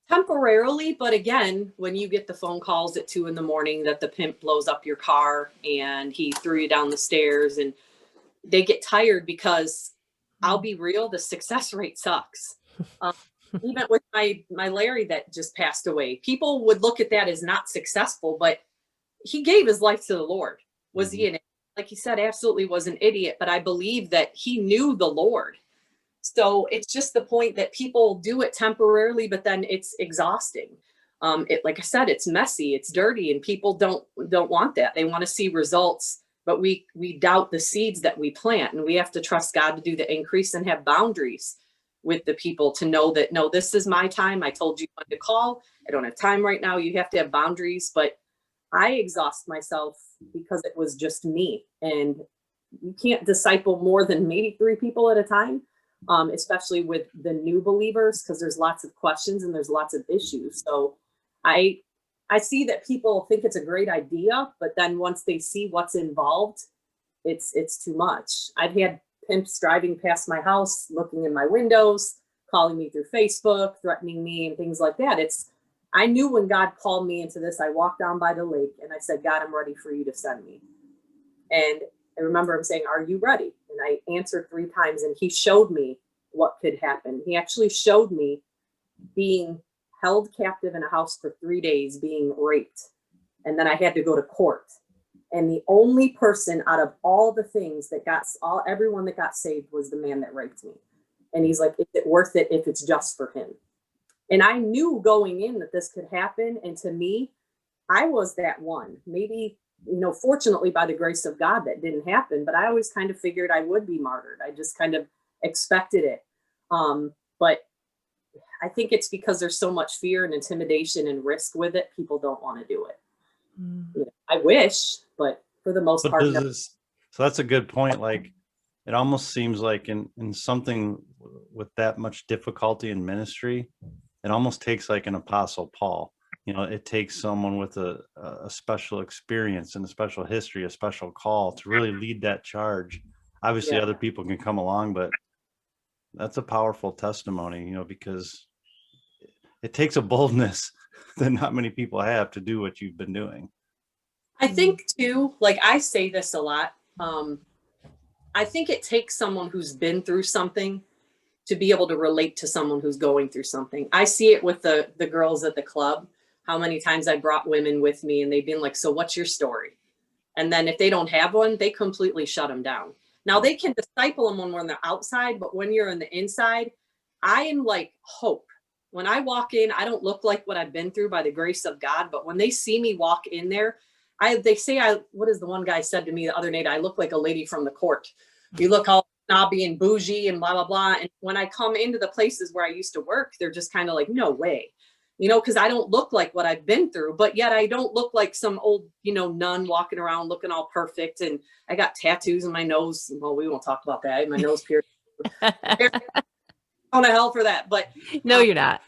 Temporarily, but again, when you get the phone calls at 2 a.m. that the pimp blows up your car and he threw you down the stairs, and they get tired, because I'll be real, the success rate sucks. Even with my Larry that just passed away, people would look at that as not successful, but he gave his life to the Lord. Was he like he said, absolutely was an idiot, but I believe that he knew the Lord. So it's just the point that people do it temporarily, but then it's exhausting. Like I said, it's messy, it's dirty, and people don't want that. They want to see results, but we doubt the seeds that we plant, and we have to trust God to do the increase and have boundaries with the people to know that, no, this is my time. I told you when to call. I don't have time right now. You have to have boundaries, but I exhaust myself because it was just me, and you can't disciple more than maybe 3 people at a time, especially with the new believers, because there's lots of questions and there's lots of issues. So I see that people think it's a great idea, but then once they see what's involved, it's too much. I've had pimps driving past my house, looking in my windows, calling me through Facebook, threatening me and things like that. I knew when God called me into this, I walked down by the lake and I said, God, I'm ready for you to send me. And I remember him saying, are you ready? And I answered 3 times, and he showed me what could happen. He actually showed me being held captive in a house for 3 days, being raped. And then I had to go to court. And the only person out of all the things that everyone that got saved was the man that raped me. And he's like, is it worth it if it's just for him? And I knew going in that this could happen. And to me, I was that one. Maybe, fortunately, by the grace of God, that didn't happen. But I always kind of figured I would be martyred. I just kind of expected it. But I think it's because there's so much fear and intimidation and risk with it. People don't want to do it. I wish, but for the most part. So that's a good point. Like, it almost seems like in something with that much difficulty in ministry, it almost takes like an Apostle Paul. It takes someone with a special experience and a special history, a special call to really lead that charge. Obviously, other people can come along, but that's a powerful testimony, because it takes a boldness that not many people have to do what you've been doing. I think too, like I say this a lot, I think it takes someone who's been through something to be able to relate to someone who's going through something. I see it with the girls at the club, how many times I brought women with me and they've been like, so what's your story? And then if they don't have one, they completely shut them down. Now they can disciple them when we're on the outside, but when you're on the inside, I am like hope. When I walk in, I don't look like what I've been through by the grace of God, but when they see me walk in there, they say, what is the one guy said to me the other night? I look like a lady from the court. You look all snobby and bougie and blah, blah, blah. And when I come into the places where I used to work, they're just kind of like, no way, because I don't look like what I've been through, but yet I don't look like some old, nun walking around looking all perfect. And I got tattoos in my nose. Well, we won't talk about that. I had my nose pierced. On to hell for that. But no, you're not.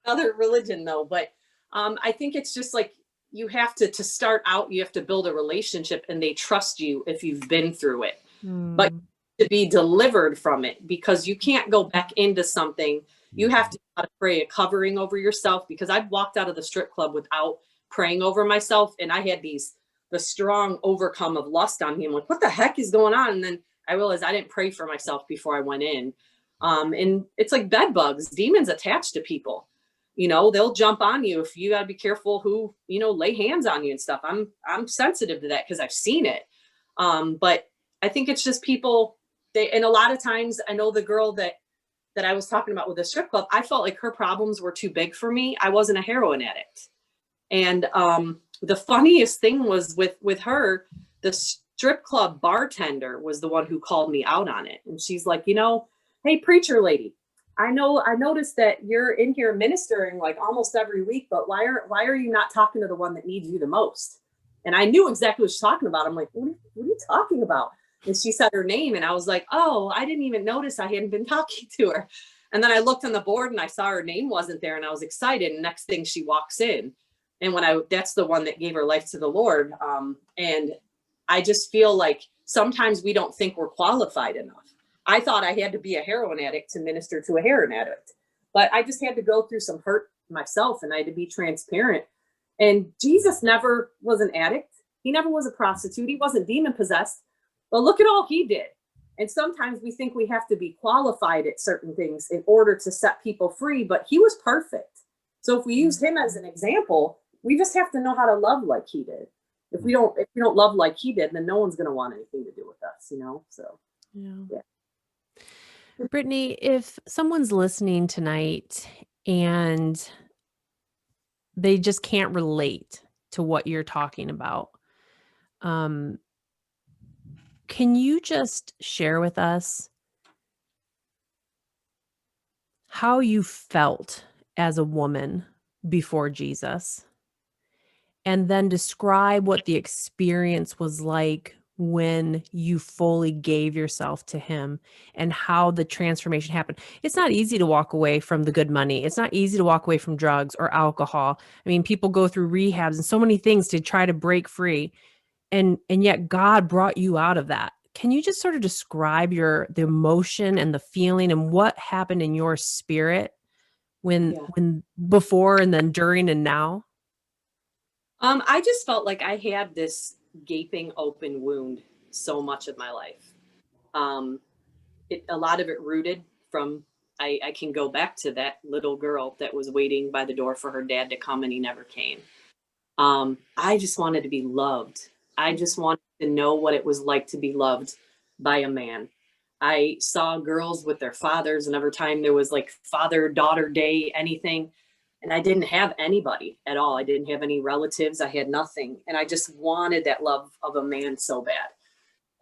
Another religion though. But I think it's just like, you have to start out, you have to build a relationship and they trust you if you've been through it, but to be delivered from it, because you can't go back into something. You have to pray a covering over yourself, because I've walked out of the strip club without praying over myself. And I had the strong overcome of lust on me. I'm like, what the heck is going on? And then I realized I didn't pray for myself before I went in. And it's like bed bugs, demons attached to people. they'll jump on you. If you got to be careful who, lay hands on you and stuff. I'm sensitive to that because I've seen it. But I think it's just people, and a lot of times I know the girl that I was talking about with the strip club, I felt like her problems were too big for me. I wasn't a heroin addict. And the funniest thing was with her, the strip club bartender was the one who called me out on it. And she's like, hey, preacher lady, I noticed that you're in here ministering like almost every week, but why are you not talking to the one that needs you the most? And I knew exactly what she's talking about. I'm like, what are you talking about? And she said her name, and I was like, oh, I didn't even notice I hadn't been talking to her. And then I looked on the board and I saw her name wasn't there, and I was excited. And next thing, she walks in, and that's the one that gave her life to the Lord. And I just feel like sometimes we don't think we're qualified enough. I thought I had to be a heroin addict to minister to a heroin addict, but I just had to go through some hurt myself, and I had to be transparent. And Jesus never was an addict. He never was a prostitute. He wasn't demon possessed. But look at all he did. And sometimes we think we have to be qualified at certain things in order to set people free, but he was perfect. So if we use him as an example, we just have to know how to love like he did. If we don't love like he did, then no one's going to want anything to do with us, So, yeah. Brittany, if someone's listening tonight and they just can't relate to what you're talking about, can you just share with us how you felt as a woman before Jesus? And then describe what the experience was like when you fully gave yourself to him and how the transformation happened. It's not easy to walk away from the good money. It's not easy to walk away from drugs or alcohol. I mean, people go through rehabs and so many things to try to break free. And yet God brought you out of that. Can you just sort of describe the emotion and the feeling and what happened in your spirit when before and then during and now? I just felt like I had this gaping open wound so much of my life. A lot of it rooted from, I can go back to that little girl that was waiting by the door for her dad to come and he never came. I just wanted to be loved. I just wanted to know what it was like to be loved by a man. I saw girls with their fathers, and every time there was like father-daughter day, anything, and I didn't have anybody at all. I didn't have any relatives. I had nothing. And I just wanted that love of a man so bad.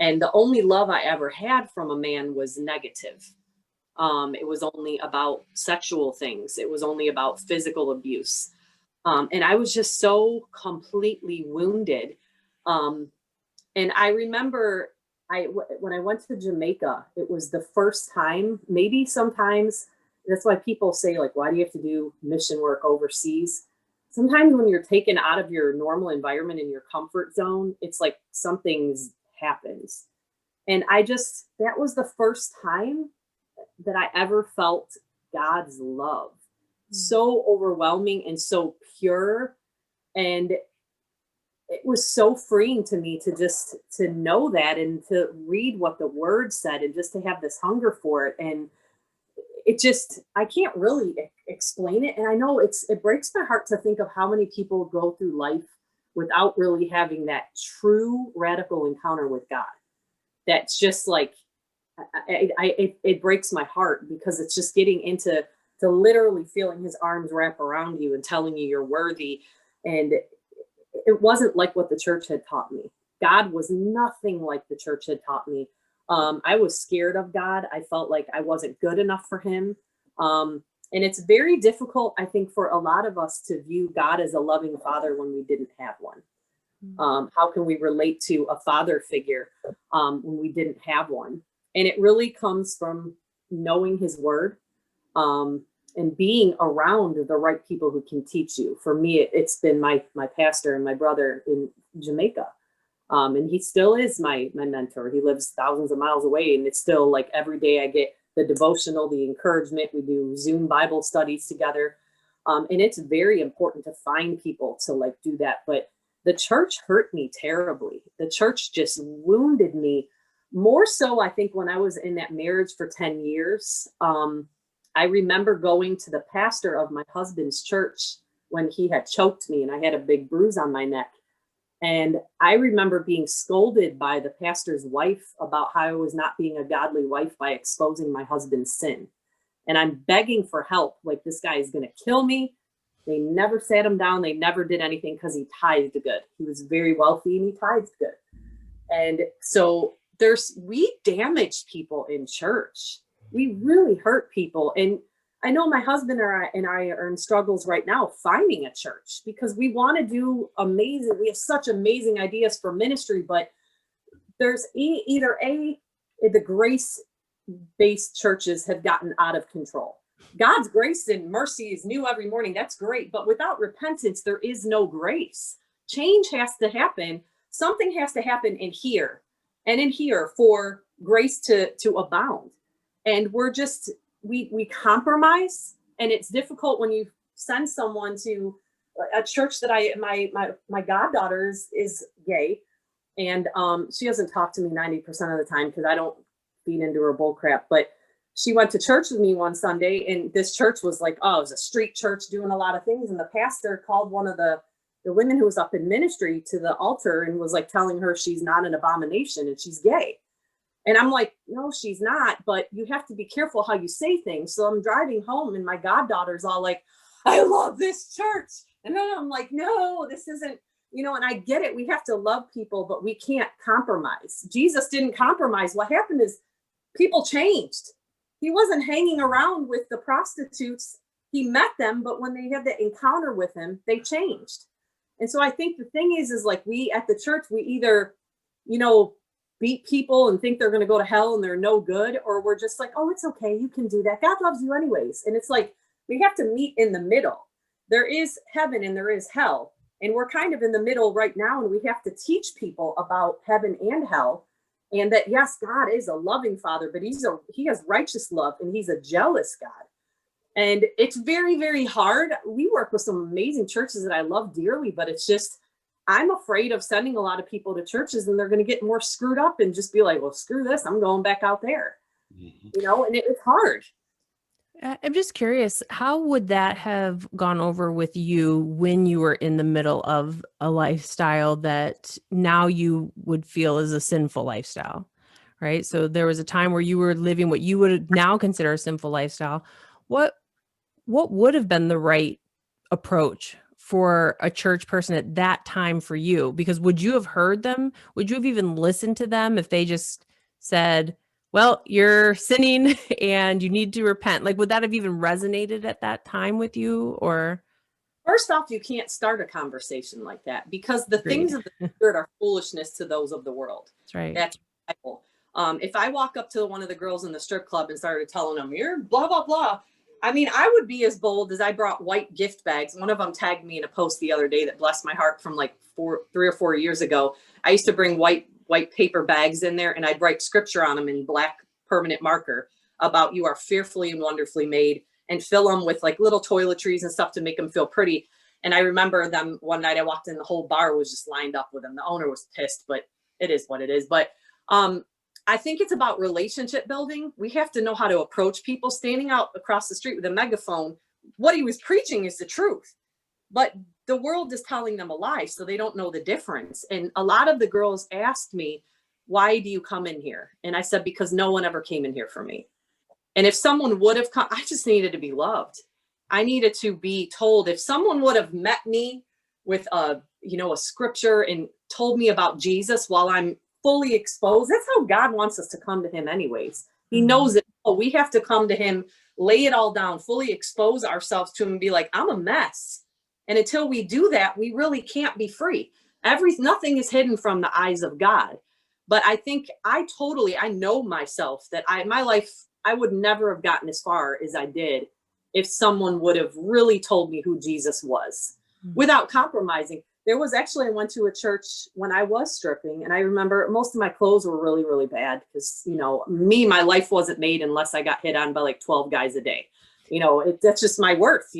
And the only love I ever had from a man was negative. It was only about sexual things. It was only about physical abuse. And I was just so completely wounded. And I remember when I went to Jamaica, it was the first time, maybe sometimes, that's why people say, like, why do you have to do mission work overseas? Sometimes when you're taken out of your normal environment and your comfort zone, it's like something happens. And that was the first time that I ever felt God's love. So overwhelming and so pure. And it was so freeing to me to know that and to read what the word said and just to have this hunger for it. And I can't really explain it. And I know it breaks my heart to think of how many people go through life without really having that true radical encounter with God. That's just like, it breaks my heart, because it's just getting into literally feeling his arms wrap around you and telling you you're worthy. And it wasn't like what the church had taught me. God was nothing like the church had taught me. I was scared of God. I felt like I wasn't good enough for him. And it's very difficult, I think, for a lot of us to view God as a loving father when we didn't have one. How can we relate to a father figure when we didn't have one? And it really comes from knowing his word and being around the right people who can teach you. For me, it's been my pastor and my brother in Jamaica. And he still is my mentor. He lives thousands of miles away, and it's still like every day I get the devotional, the encouragement. We do Zoom Bible studies together. And it's very important to find people to like do that. But the church hurt me terribly. The church just wounded me more so, I think, when I was in that marriage for 10 years. I remember going to the pastor of my husband's church when he had choked me and I had a big bruise on my neck. And I remember being scolded by the pastor's wife about how I was not being a godly wife by exposing my husband's sin. And I'm begging for help. Like, this guy is going to kill me. They never sat him down. They never did anything because he tithed good. He was very wealthy and he tithed good. And so we damage people in church. We really hurt people. And I know my husband and I are in struggles right now finding a church because we want to do amazing. We have such amazing ideas for ministry, but there's the grace-based churches have gotten out of control. God's grace and mercy is new every morning. That's great. But without repentance, there is no grace. Change has to happen. Something has to happen in here and in here for grace to abound. And we compromise, and it's difficult when you send someone to a church that my goddaughter is gay, and she doesn't talk to me 90% of the time because I don't feed into her bull crap. But she went to church with me one Sunday, and this church was like, oh, it was a street church doing a lot of things. And the pastor called one of the women who was up in ministry to the altar and was like telling her she's not an abomination and she's gay. And I'm like, no, she's not, but you have to be careful how you say things. So I'm driving home and my goddaughter's all like, I love this church. And then I'm like, no, this isn't, and I get it. We have to love people, but we can't compromise. Jesus didn't compromise. What happened is people changed. He wasn't hanging around with the prostitutes. He met them, but when they had the encounter with him, they changed. And so I think the thing is like we at the church, we either, beat people and think they're going to go to hell and they're no good, or we're just like, oh, it's okay, you can do that, God loves you anyways. And it's like we have to meet in the middle. There is heaven and there is hell, and we're kind of in the middle right now, and we have to teach people about heaven and hell, and that yes, God is a loving Father, but he has righteous love and he's a jealous God. And it's very, very hard. We work with some amazing churches that I love dearly, but it's just I'm afraid of sending a lot of people to churches and they're going to get more screwed up and just be like, well, screw this, I'm going back out there, and it's hard. I'm just curious, how would that have gone over with you when you were in the middle of a lifestyle that now you would feel is a sinful lifestyle, right? So there was a time where you were living what you would now consider a sinful lifestyle. What would have been the right approach for a church person at that time for you? Because would you have heard them? Would you have even listened to them if they just said, well, you're sinning and you need to repent? Like, would that have even resonated at that time with you? Or first off, you can't start a conversation like that because the things of the Spirit are foolishness to those of the world. That's right. That's Bible. If I walk up to one of the girls in the strip club and started telling them, you're blah, blah, blah, I mean, I would be as bold as I brought white gift bags. One of them tagged me in a post the other day that blessed my heart from like 3 or 4 years ago. I used to bring white paper bags in there, and I'd write scripture on them in black permanent marker about you are fearfully and wonderfully made, and fill them with like little toiletries and stuff to make them feel pretty. And I remember them one night I walked in, the whole bar was just lined up with them. The owner was pissed, but it is what it is. But I think it's about relationship building. We have to know how to approach people. Standing out across the street with a megaphone, what he was preaching is the truth, but the world is telling them a lie, so they don't know the difference. And a lot of the girls asked me, why do you come in here? And I said, because no one ever came in here for me. And if someone would have come, I just needed to be loved. I needed to be told. If someone would have met me with a scripture and told me about Jesus while I'm fully exposed, that's how God wants us to come to him anyways. He knows it. Oh, we have to come to him, lay it all down, fully expose ourselves to him and be like, I'm a mess. And until we do that, we really can't be free. Nothing is hidden from the eyes of God. But I think I know myself that my life, I would never have gotten as far as I did if someone would have really told me who Jesus was without compromising. I went to a church when I was stripping, and I remember most of my clothes were really, really bad because, my life wasn't made unless I got hit on by like 12 guys a day. That's just my worth,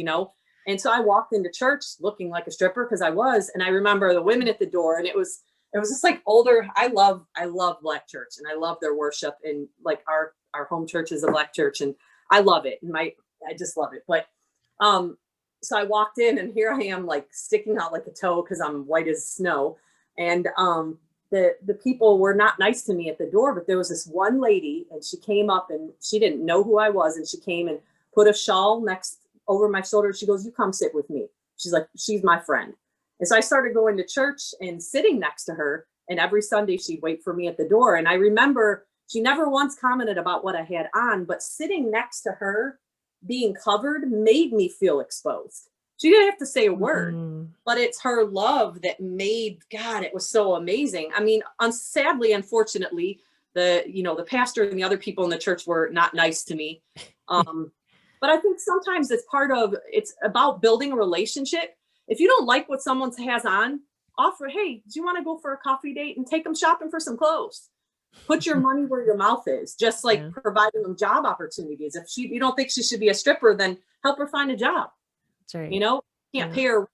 And so I walked into church looking like a stripper because I was, and I remember the women at the door, and it was just like older. I love Black church, and I love their worship, and like our home church is a Black church, and I love it. And I just love it. But so I walked in, and here I am, like sticking out like a toe because I'm white as snow. And the people were not nice to me at the door, but there was this one lady, and she came up, and she didn't know who I was, and she came and put a shawl over my shoulder. She goes, "You come sit with me." She's like, she's my friend. And so I started going to church and sitting next to her. And every Sunday she'd wait for me at the door. And I remember she never once commented about what I had on, but sitting next to her, being covered, made me feel exposed. She didn't have to say a word, but it's her love that made, God, it was so amazing. I mean, sadly, unfortunately, the pastor and the other people in the church were not nice to me. But I think sometimes it's about building a relationship. If you don't like what someone has on, offer, hey, do you want to go for a coffee date, and take them shopping for some clothes? Put your money where your mouth is, just like providing them job opportunities. If you don't think she should be a stripper, then help her find a job. That's right. You know, can't pay her,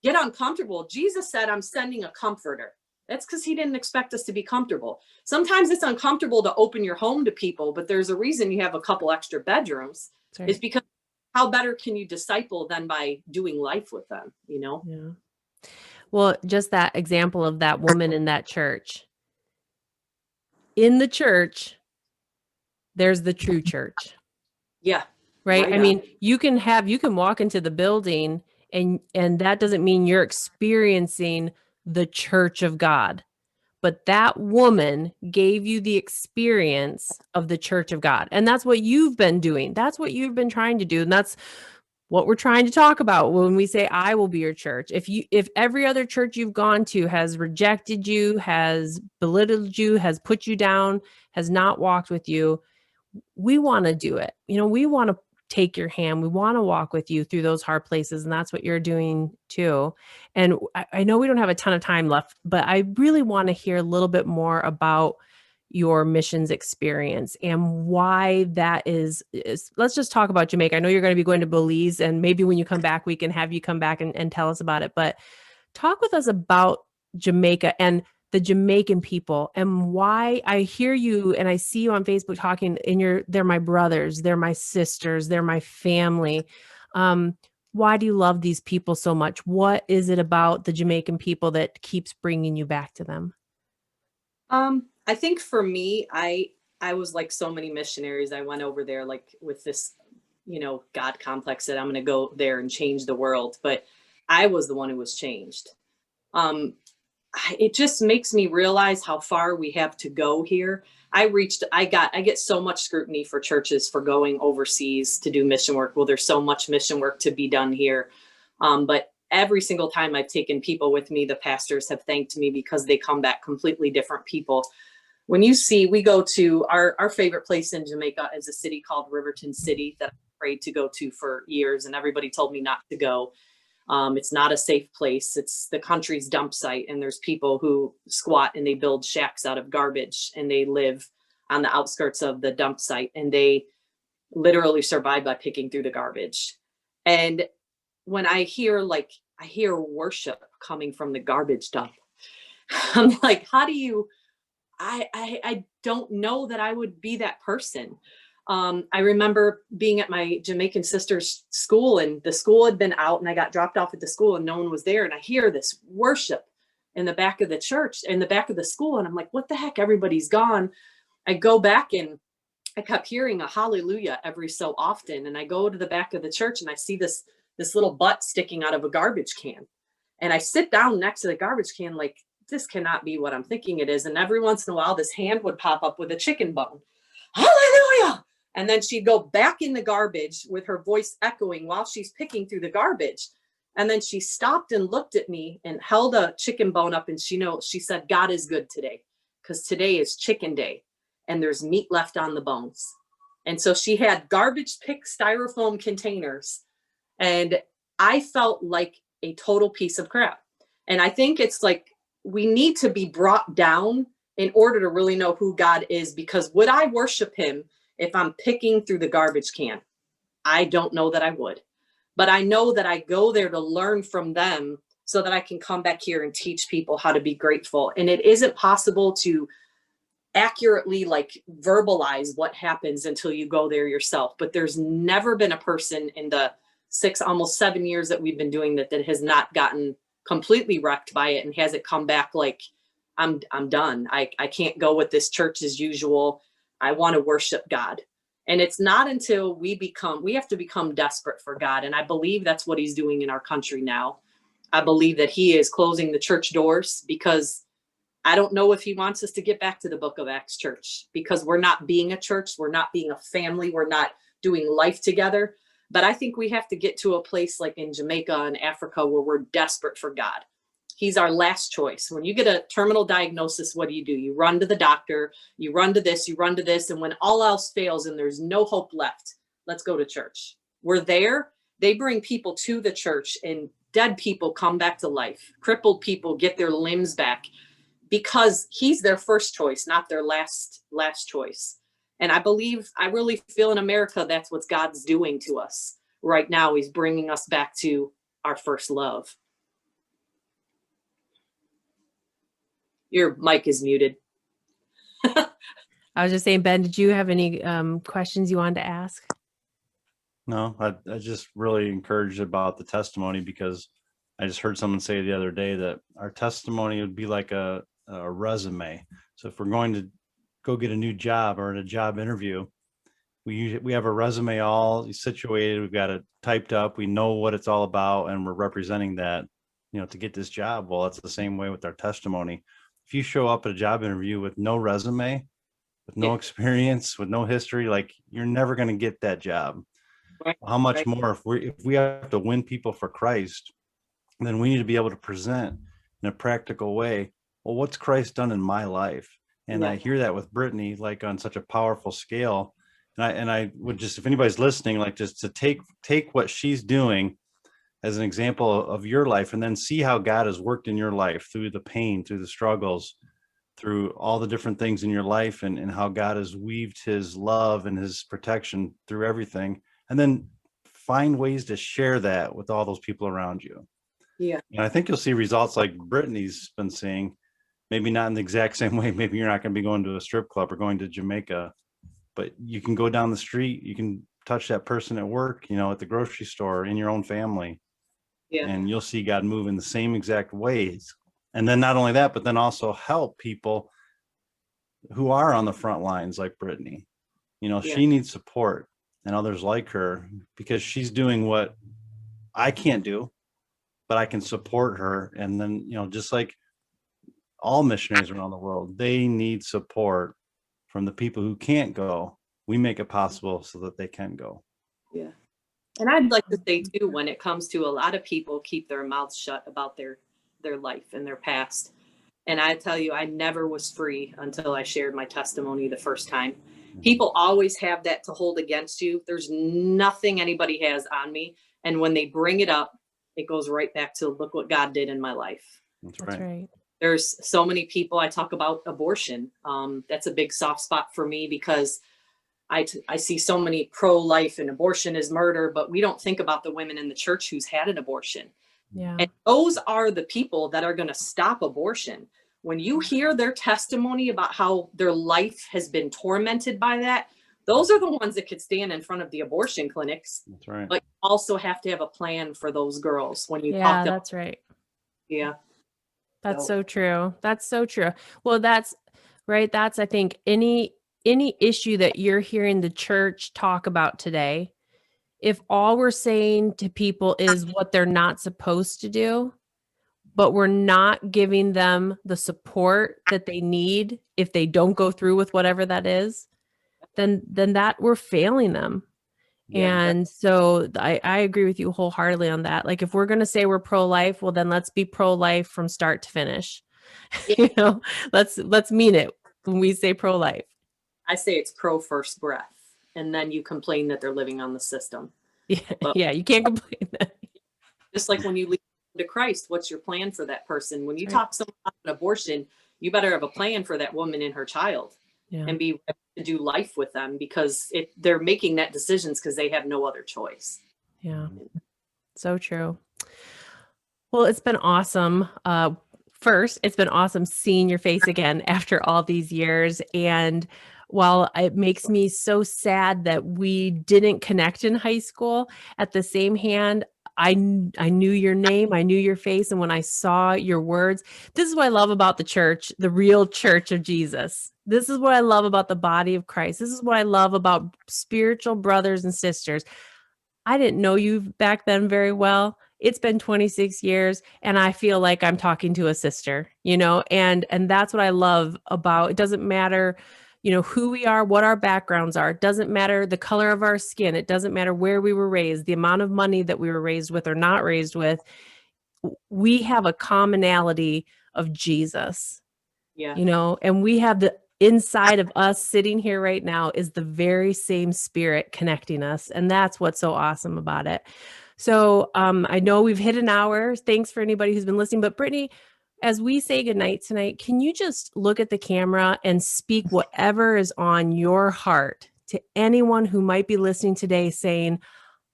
get uncomfortable. Jesus said, I'm sending a comforter. That's because he didn't expect us to be comfortable. Sometimes it's uncomfortable to open your home to people, but there's a reason you have a couple extra bedrooms. Right. It's because how better can you disciple than by doing life with them, you know? Yeah. Well, just that example of that woman in that church. In the church, there's the true church. Yeah. Right. I mean, you can walk into the building and that doesn't mean you're experiencing the church of God. But that woman gave you the experience of the church of God. And that's what you've been doing. That's what you've been trying to do. And that's what we're trying to talk about when we say, I will be your church. If every other church you've gone to has rejected you, has belittled you, has put you down, has not walked with you, we want to do it. You know, we want to take your hand. We want to walk with you through those hard places. And that's what you're doing too. And I know we don't have a ton of time left, but I really want to hear a little bit more about your missions experience and why that is. Let's just talk about Jamaica. I know you're going to be going to Belize, and maybe when you come back, we can have you come back and tell us about it. But talk with us about Jamaica and the Jamaican people, and why I hear you and I see you on Facebook talking, and they're my brothers, they're my sisters, they're my family. Why do you love these people so much? What is it about the Jamaican people that keeps bringing you back to them? I think for me, I was like so many missionaries. I went over there like with this, God complex that I'm going to go there and change the world. But I was the one who was changed. It just makes me realize how far we have to go here. I get so much scrutiny for churches for going overseas to do mission work. Well, there's so much mission work to be done here. But every single time I've taken people with me, the pastors have thanked me because they come back completely different people. When we go to our favorite place in Jamaica is a city called Riverton City that I prayed to go to for years, and everybody told me not to go. It's not a safe place. It's the country's dump site, and there's people who squat and they build shacks out of garbage, and they live on the outskirts of the dump site, and they literally survive by picking through the garbage. And when I hear worship coming from the garbage dump, I'm like, how do you, I don't know that I would be that person. I remember being at my Jamaican sister's school, and the school had been out, and I got dropped off at the school and no one was there. And I hear this worship in the back of the church, in the back of the school. And I'm like, what the heck? Everybody's gone. I go back and I kept hearing a hallelujah every so often. And I go to the back of the church and I see this little butt sticking out of a garbage can. And I sit down next to the garbage can, like, this cannot be what I'm thinking it is. And every once in a while, this hand would pop up with a chicken bone. Hallelujah. And then she'd go back in the garbage with her voice echoing while she's picking through the garbage. And then she stopped and looked at me and held a chicken bone up. And she said, God is good today, because today is chicken day and there's meat left on the bones. And so she had garbage picked styrofoam containers. And I felt like a total piece of crap. And I think it's like, we need to be brought down in order to really know who God is, because would I worship him if I'm picking through the garbage can? I don't know that I would, but I know that I go there to learn from them so that I can come back here and teach people how to be grateful. And it isn't possible to accurately like verbalize what happens until you go there yourself. But there's never been a person in the almost 7 years that we've been doing that has not gotten completely wrecked by it and hasn't come back like, I'm done. I can't go with this church as usual. I want to worship God. And it's not until we have to become desperate for God. And I believe that's what he's doing in our country now. I believe that he is closing the church doors, because I don't know if he wants us to get back to the book of Acts church, because we're not being a church. We're not being a family. We're not doing life together. But I think we have to get to a place like in Jamaica and Africa where we're desperate for God. He's our last choice. When you get a terminal diagnosis, what do? You run to the doctor, you run to this, you run to this. And when all else fails and there's no hope left, let's go to church. We're there. They bring people to the church, and dead people come back to life. Crippled people get their limbs back, because he's their first choice, not their last choice. And I really feel in America, that's what God's doing to us right now. He's bringing us back to our first love. Your mic is muted. I was just saying, Ben, did you have any questions you wanted to ask? No, I just really encouraged about the testimony, because I just heard someone say the other day that our testimony would be like a resume. So if we're going to go get a new job or a job interview, we have a resume all situated. We've got it typed up. We know what it's all about, and we're representing that, to get this job. Well, it's the same way with our testimony. If you show up at a job interview with no resume, with no experience, with no history, like, you're never going to get that job. Right. How much more if we have to win people for Christ, then we need to be able to present in a practical way, well, what's Christ done in my life? And I hear that with Brittany, like, on such a powerful scale. And I would just, if anybody's listening, like, just to take what she's doing as an example of your life, and then see how God has worked in your life through the pain, through the struggles, through all the different things in your life, and how God has weaved his love and his protection through everything. And then find ways to share that with all those people around you. Yeah. And I think you'll see results like Brittany's been seeing, maybe not in the exact same way. Maybe you're not going to be going to a strip club or going to Jamaica, but you can go down the street, you can touch that person at work, at the grocery store, in your own family. Yeah. And you'll see God move in the same exact ways. And then not only that, but then also help people who are on the front lines, like Brittany. She needs support, and others like her, because she's doing what I can't do, but I can support her. And then, just like all missionaries around the world, they need support from the people who can't go. We make it possible so that they can go. Yeah. And I'd like to say too, when it comes to, a lot of people keep their mouths shut about their life and their past. And I tell you, I never was free until I shared my testimony the first time. People always have that to hold against you. There's nothing anybody has on me. And when they bring it up, it goes right back to, look what God did in my life. That's right. There's so many people. I talk about abortion. That's a big soft spot for me, because I see so many pro-life, and abortion is murder, but we don't think about the women in the church who's had an abortion. Yeah. And those are the people that are going to stop abortion. When you hear their testimony about how their life has been tormented by that, those are the ones that could stand in front of the abortion clinics. That's right. But you also have to have a plan for those girls when you talk to them. That's right. Yeah. That's so true. That's so true. Well, that's right. That's, I think, any issue that you're hearing the church talk about today, if all we're saying to people is what they're not supposed to do, but we're not giving them the support that they need if they don't go through with whatever that is, then that we're failing them. Yeah. And so I agree with you wholeheartedly on that. Like, if we're going to say we're pro-life, well, then let's be pro-life from start to finish. Yeah. Let's mean it when we say pro-life. I say it's pro first breath, and then you complain that they're living on the system. Yeah. But, you can't complain that. Just like when you lead to Christ, what's your plan for that person? When you talk someone about an abortion, you better have a plan for that woman and her child, and be ready to do life with them, because they're making that decisions because they have no other choice. Yeah. So true. Well, it's been awesome. first, it's been awesome seeing your face again after all these years. And while it makes me so sad that we didn't connect in high school, at the same hand, I knew your name, I knew your face. And when I saw your words, this is what I love about the church, the real church of Jesus. This is what I love about the body of Christ. This is what I love about spiritual brothers and sisters. I didn't know you back then very well. It's been 26 years and I feel like I'm talking to a sister, and that's what I love about, it doesn't matter, who we are, what our backgrounds are. It doesn't matter the color of our skin. It doesn't matter where we were raised, the amount of money that we were raised with or not raised with. We have a commonality of Jesus, Yeah. And we have the inside of us sitting here right now is the very same spirit connecting us. And that's what's so awesome about it. So I know we've hit an hour. Thanks for anybody who's been listening. But Brittany, as we say goodnight tonight, can you just look at the camera and speak whatever is on your heart to anyone who might be listening today saying,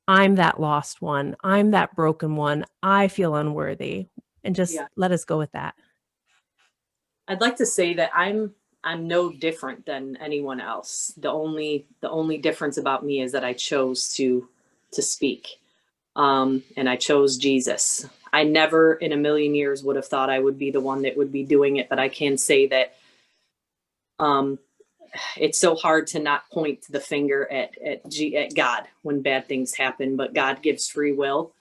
I'm that lost one. I'm that broken one. I feel unworthy. And just let us go with that. I'd like to say that I'm no different than anyone else. The only difference about me is that I chose to speak. And I chose Jesus. I never in a million years would have thought I would be the one that would be doing it, but I can say that it's so hard to not point the finger at God when bad things happen, but God gives free will.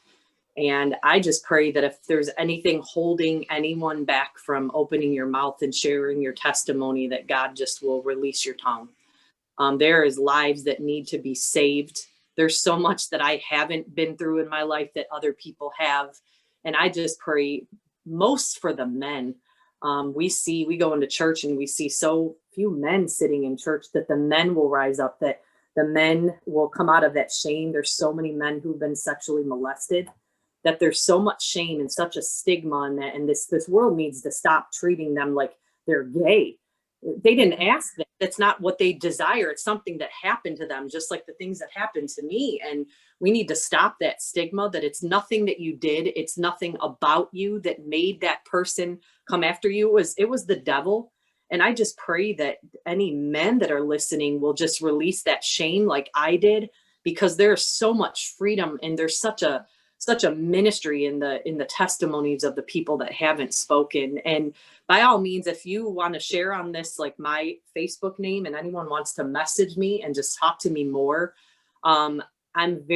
And I just pray that if there's anything holding anyone back from opening your mouth and sharing your testimony, that God just will release your tongue. There is lives that need to be saved. There's so much that I haven't been through in my life that other people have. And I just pray most for the men. We go into church and we see so few men sitting in church, that the men will rise up, that the men will come out of that shame. There's so many men who've been sexually molested, that there's so much shame and such a stigma on that. And this world needs to stop treating them like they're gay. They didn't ask that. That's not what they desire. It's something that happened to them, just like the things that happened to me. And we need to stop that stigma, that it's nothing that you did. It's nothing about you that made that person come after you. It was the devil. And I just pray that any men that are listening will just release that shame like I did, because there's so much freedom and there's such a ministry in the testimonies of the people that haven't spoken. And by all means, if you want to share on this, like my Facebook name, and anyone wants to message me and just talk to me more, I'm like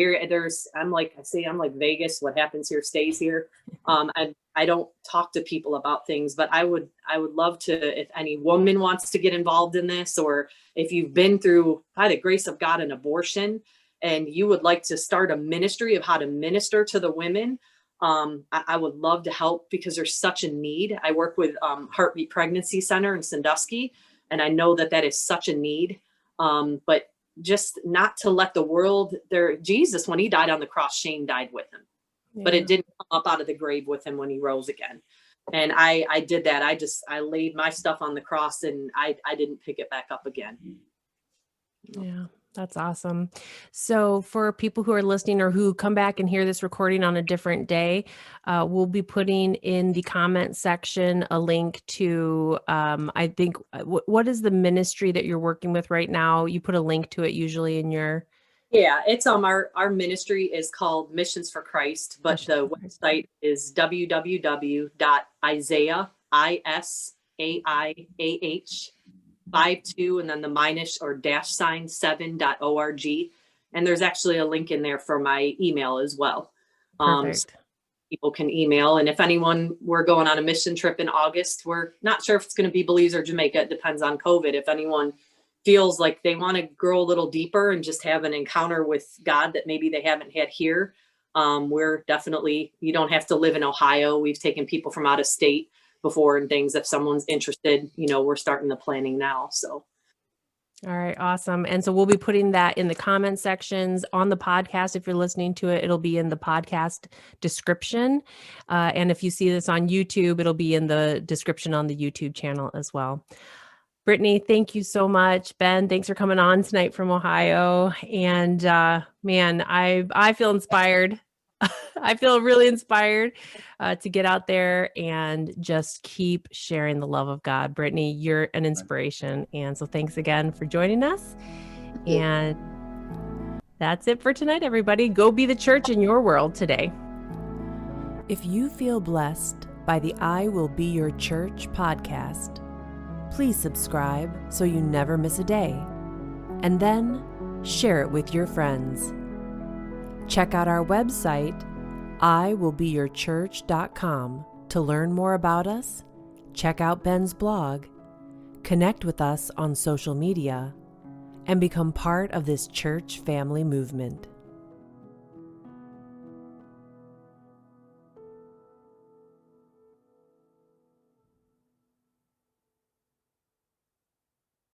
Vegas. What happens here stays here. I don't talk to people about things, but I would love to, if any woman wants to get involved in this, or if you've been through, by the grace of God, an abortion, and you would like to start a ministry of how to minister to the women, I would love to help, because there's such a need. I work with Heartbeat Pregnancy Center in Sandusky, and I know that is such a need. But just not to let the world Jesus, when he died on the cross, shame died with him, but it didn't come up out of the grave with him when he rose again. And I did that. I laid my stuff on the cross, and I didn't pick it back up again. Yeah. That's awesome. So for people who are listening or who come back and hear this recording on a different day, we'll be putting in the comment section a link to, I think, what is the ministry that you're working with right now? You put a link to it usually in your... Yeah, it's our ministry is called Missions for Christ, but the website is www.isaiah, ISAIAH 52 and then the -7.org. And there's actually a link in there for my email as well. So people can email. And if we're going on a mission trip in August, we're not sure if it's going to be Belize or Jamaica. It depends on COVID. If anyone feels like they want to grow a little deeper and just have an encounter with God that maybe they haven't had here, we're definitely, you don't have to live in Ohio. We've taken people from out of state before and things. If someone's interested, we're starting the planning now. So. All right. Awesome. And so we'll be putting that in the comment sections on the podcast. If you're listening to it, it'll be in the podcast description. And if you see this on YouTube, it'll be in the description on the YouTube channel as well. Brittany, thank you so much. Ben, thanks for coming on tonight from Ohio. And man, I feel inspired I feel really inspired to get out there and just keep sharing the love of God. Brittany, you're an inspiration. And so thanks again for joining us. And that's it for tonight, everybody. Go be the church in your world today. If you feel blessed by the I Will Be Your Church podcast, please subscribe so you never miss a day. And then share it with your friends. Check out our website, iwillbeyourchurch.com, to learn more about us, check out Ben's blog, connect with us on social media, and become part of this church family movement.